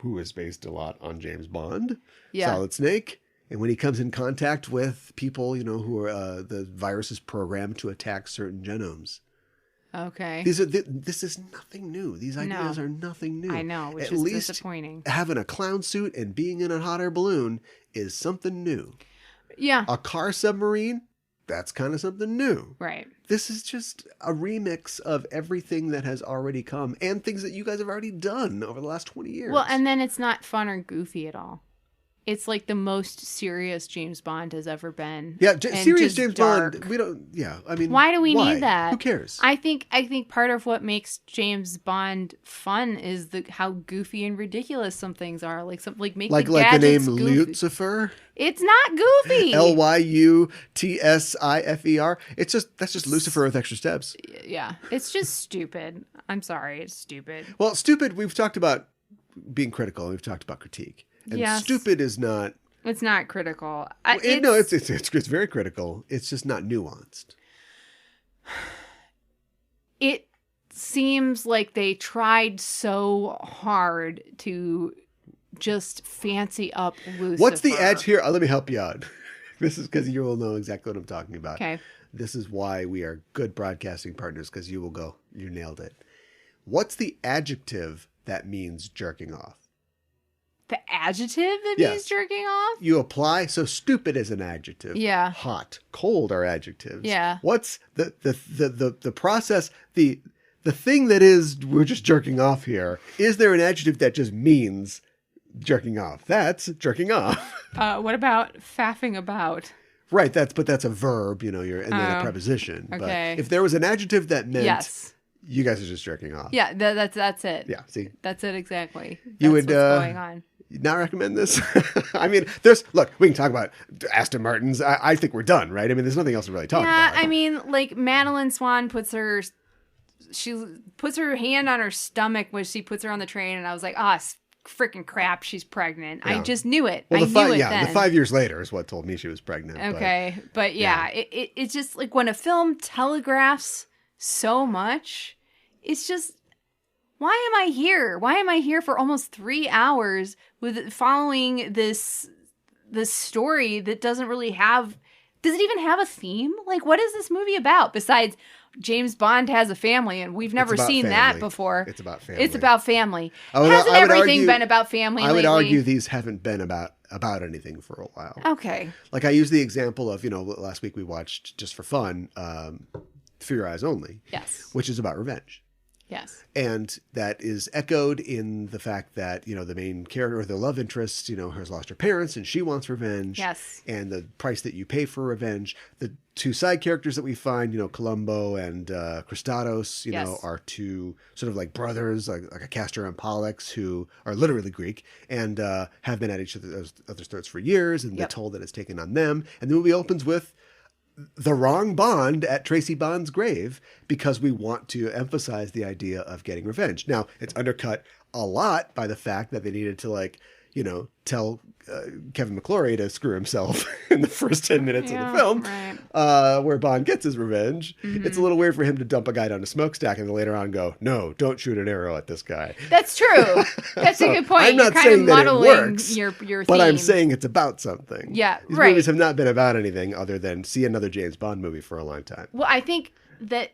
who is based a lot on James Bond, Solid Snake. And when he comes in contact with people, you know, who are the virus is programmed to attack certain genomes. Okay. This is nothing new. These ideas are nothing new. I know, which At is least disappointing. Having a clown suit and being in a hot air balloon is something new. Yeah. A car submarine, that's kind of something new. Right. This is just a remix of everything that has already come and things that you guys have already done over the last 20 years. Well, and then it's not fun or goofy at all. It's like the most serious James Bond has ever been. Yeah, and serious just James dark. Bond. We don't. Yeah, I mean, Why do we need that? Who cares? I think part of what makes James Bond fun is how goofy and ridiculous some things are. Like make like the the gadgets name goofy. Lucifer. It's not goofy. Lyutsiffer. That's just Lucifer with extra steps. Yeah, it's just stupid. I'm sorry, it's stupid. Well, stupid. We've talked about being critical. We've talked about critique. And stupid is not. It's not critical. It's very critical. It's just not nuanced. It seems like they tried so hard to just fancy up Lucifer. What's the edge here? Let me help you out. This is because you will know exactly what I'm talking about. Okay. This is why we are good broadcasting partners, because you will go, you nailed it. What's the adjective that means jerking off? The adjective that means jerking off? You apply, so stupid is an adjective. Yeah. Hot, cold are adjectives. Yeah. What's the process, the thing that is, we're just jerking off here, is there an adjective that just means jerking off? That's jerking off. What about faffing about? Right, that's a verb, you know, and then a preposition. Okay. But if there was an adjective that meant yes. You guys are just jerking off. Yeah, that's it. Yeah, see? That's it exactly. You would what's going on. Not recommend this? I mean, we can talk about Aston Martins. I think we're done, right? I mean, there's nothing else to really talk about. Yeah, I mean, like Madeline Swan puts her hand on her stomach when she puts her on the train, and I was like, freaking crap, she's pregnant. Yeah. I just knew it. Well, I knew it then. The 5 years later is what told me she was pregnant. Okay, but it's just like when a film telegraphs so much, it's just, why am I here? Why am I here for almost 3 hours with following this story that doesn't it even have a theme? Like, what is this movie about besides James Bond has a family, and we've never seen that before. It's about family. It's about family. Hasn't everything been about family lately? I would argue these haven't been about anything for a while. Okay. Like I use the example of, last week we watched, just for fun, For Your Eyes Only. Yes. Which is about revenge. Yes. And that is echoed in the fact that, the main character, or the love interest, has lost her parents and she wants revenge. Yes. And the price that you pay for revenge. The two side characters that we find, Columbo and Christados, are two sort of like brothers, like a Castor and Pollux, who are literally Greek and have been at each other's throats for years. And the toll that it's taken on them. And the movie opens with the wrong Bond at Tracy Bond's grave because we want to emphasize the idea of getting revenge. Now, it's undercut a lot by the fact that they needed to, like, you know, tell Kevin McClory to screw himself in the first 10 minutes of the film, right. Where Bond gets his revenge. Mm-hmm. It's a little weird for him to dump a guy down a smokestack and then later on go, no, don't shoot an arrow at this guy. That's true. That's a good point. I'm not saying that it works, your but theme. I'm saying it's about something. Yeah, These right. movies have not been about anything other than see another James Bond movie for a long time. Well, I think that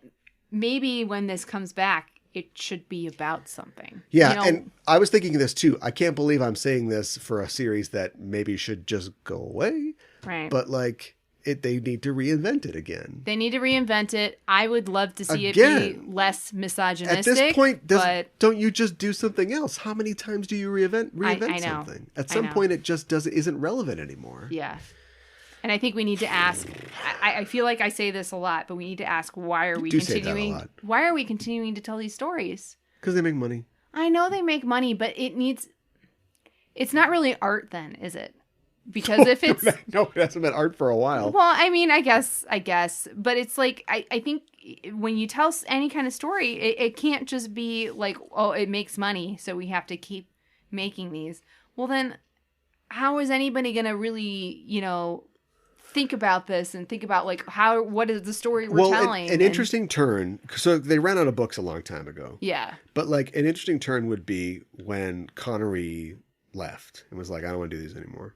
maybe when this comes back, it should be about something. Yeah, you know? and I was thinking of this too. I can't believe I'm saying this for a series that maybe should just go away. Right. But like, they need to reinvent it again. They need to reinvent it. I would love to see it be less misogynistic. At this point, but don't you just do something else? How many times do you reinvent I know. something? At some point, it just isn't relevant anymore. Yeah. And I think we need to ask, I feel like I say this a lot, but we need to ask, why are we continuing? Why are we continuing to tell these stories? Because they make money. I know they make money, but it's not really art then, is it? Because if it's... No, it hasn't been art for a while. Well, I mean, I guess. But it's like, I think when you tell any kind of story, it can't just be like, oh, it makes money, so we have to keep making these. Well, then, how is anybody going to really, you know, think about this and think about like what is the story we're telling? An interesting turn. So they ran out of books a long time ago. Yeah. But like an interesting turn would be when Connery left and was like, I don't want to do these anymore.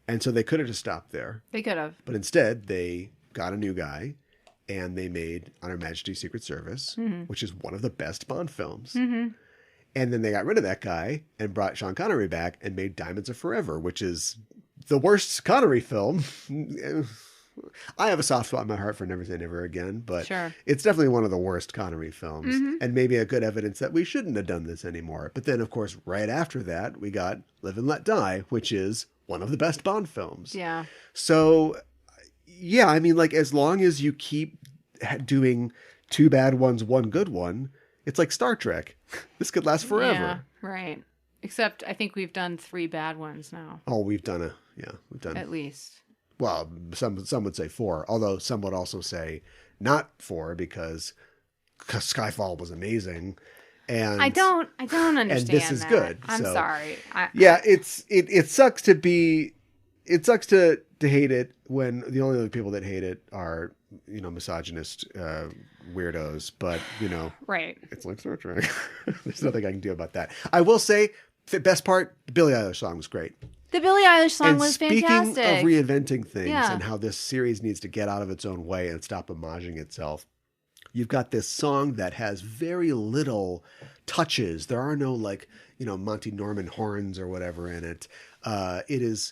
And so they could have just stopped there. They could have. But instead they got a new guy and they made On Her Majesty's Secret Service, which is one of the best Bond films. Mm-hmm. And then they got rid of that guy and brought Sean Connery back and made Diamonds Are Forever, which is the worst Connery film. I have a soft spot in my heart for Never Say Never Again, but It's definitely one of the worst Connery films and maybe a good evidence that we shouldn't have done this anymore. But then, of course, right after that, we got Live and Let Die, which is one of the best Bond films. Yeah. So, yeah, I mean, like, as long as you keep doing two bad ones, one good one, it's like Star Trek. This could last forever. Yeah, right. Except I think we've done 3 bad ones now. Oh, we've done at least. Well, some would say 4, although some would also say not 4 because Skyfall was amazing. And I don't understand. And this is that. good. I'm sorry. It sucks to hate it when the only other people that hate it are, you know, misogynist weirdos, but you know, right. It's like Star Trek. There's nothing I can do about that. I will say the best part, the Billie Eilish song was great. The Billie Eilish song was fantastic. Speaking of reinventing things and how this series needs to get out of its own way and stop homaging itself, you've got this song that has very little touches. There are no, like, you know, Monty Norman horns or whatever in it. It's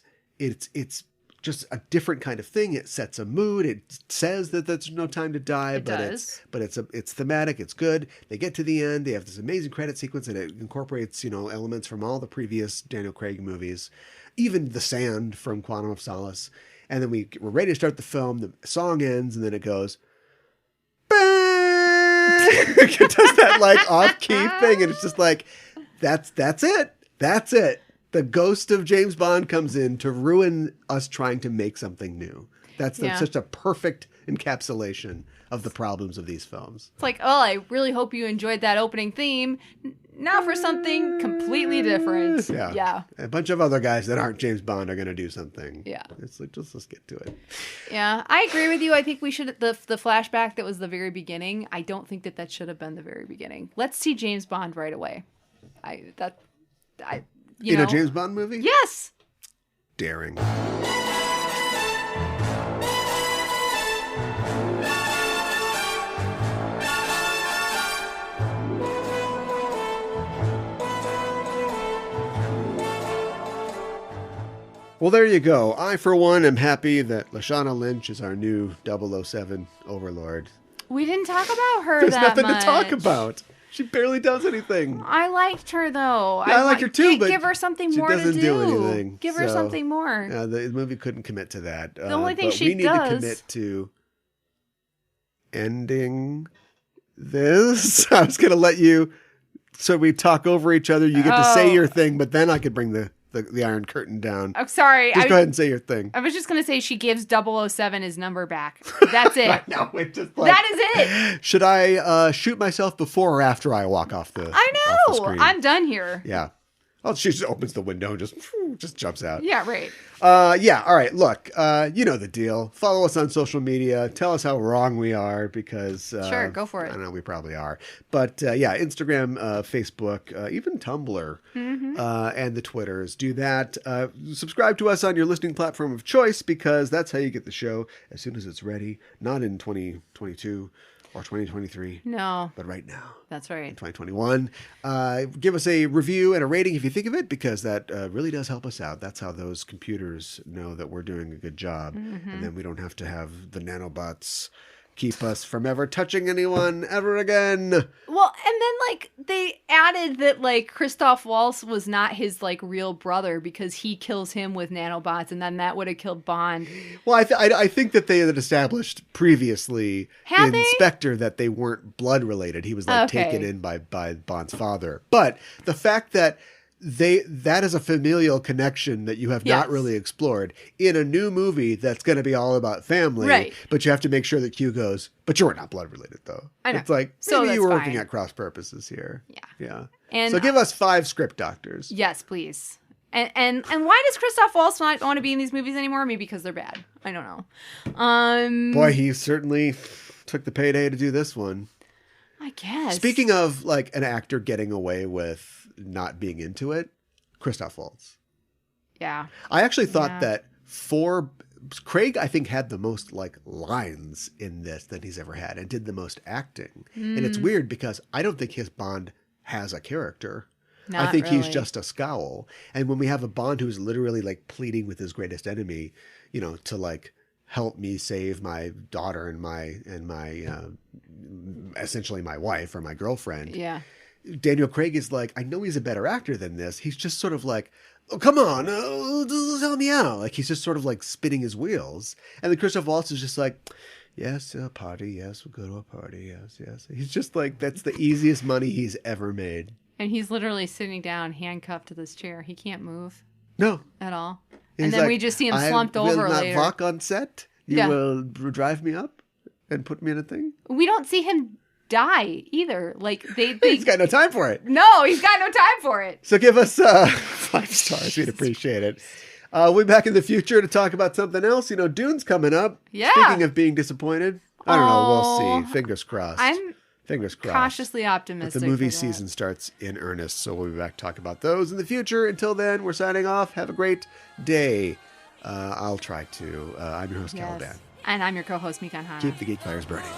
just a different kind of thing. It sets a mood. It says that there's no time to die, it's thematic. It's good. They get to the end. They have this amazing credit sequence and it incorporates, you know, elements from all the previous Daniel Craig movies, even The Sand from Quantum of Solace. And then we're ready to start the film. The song ends and then it goes, it does that like off-key thing, and it's just like, that's it. That's it. The ghost of James Bond comes in to ruin us trying to make something new. That's such a perfect encapsulation of the problems of these films. It's like, oh, I really hope you enjoyed that opening theme. Now for something completely different. Yeah. A bunch of other guys that aren't James Bond are going to do something. Yeah. It's like, let's get to it. Yeah, I agree with you. I think we should, the flashback that was the very beginning, I don't think that should have been the very beginning. Let's see James Bond right away. In a James Bond movie? Yes. Daring. Well, there you go. I, for one, am happy that Lashana Lynch is our new 007 overlord. We didn't talk about her There's that much. There's nothing to talk about. She barely does anything. I liked her, though. Yeah, I like her, too, but give her something more to do. She doesn't do anything. Give her something more. The movie couldn't commit to that. The only thing we need to commit to ending this. I was going to let you, so we talk over each other. You get to say your thing, but then I could bring the the Iron Curtain down. I'm sorry. Just go ahead and say your thing. I was just going to say she gives 007 his number back. That's it. No, that is it. Should I shoot myself before or after I walk off the I know. off the screen? I'm done here. Yeah. Oh, she just opens the window and just jumps out. Yeah, right. Yeah, all right. Look, you know the deal. Follow us on social media. Tell us how wrong we are because... sure, go for it. I know we probably are. But yeah, Instagram, Facebook, even Tumblr, and the Twitters. Do that. Subscribe to us on your listening platform of choice because that's how you get the show as soon as it's ready. Not in 2022 or 2023. No. But right now. That's right. In 2021. Give us a review and a rating if you think of it, because that really does help us out. That's how those computers know that we're doing a good job. And then we don't have to have the nanobots keep us from ever touching anyone ever again. Well, and then like they added that like Christoph Waltz was not his like real brother because he kills him with nanobots, and then that would have killed Bond. Well, I think that they had established previously in Spectre that they weren't blood related. He was like taken in by Bond's father. But the fact that that is a familial connection that you have not really explored in a new movie that's going to be all about family. Right. But you have to make sure that Q goes, but you're not blood related though. I know. It's like, maybe you were working at cross purposes here. Yeah. And so give us 5 script doctors. Yes, please. And why does Christoph Waltz not want to be in these movies anymore? Maybe because they're bad. I don't know. Boy, he certainly took the payday to do this one. I guess. Speaking of like an actor getting away with not being into it, Christoph Waltz. Yeah. I actually thought that Craig, I think, had the most like lines in this than he's ever had and did the most acting. And it's weird because I don't think his Bond has a character. I think he's just a scowl. And when we have a Bond who's literally like pleading with his greatest enemy, you know, to like help me save my daughter and my essentially my wife or my girlfriend. Yeah. Daniel Craig is like, I know he's a better actor than this. He's just sort of like, oh, come on, help me out. Like he's just sort of like spinning his wheels. And then Christoph Waltz is just like, yes, a party. Yes, we'll go to a party. Yes. He's just like, that's the easiest money he's ever made. And he's literally sitting down handcuffed to this chair. He can't move. No. At all. And then we just see him slumped over later. I will not walk on set. You will drive me up and put me in a thing. We don't see him die either. Like he's got no time for it. No, he's got no time for it. So give us 5 stars. We'd appreciate it. We'll be back in the future to talk about something else. You know, Dune's coming up. Yeah. Speaking of being disappointed, I don't know. We'll see. Fingers crossed. Fingers crossed. Cautiously optimistic. But the movie season starts in earnest, so we'll be back to talk about those in the future. Until then, we're signing off. Have a great day. I'll try to. I'm your host, Caliban. And I'm your co-host, Mikan Hana. Keep the geek fires burning.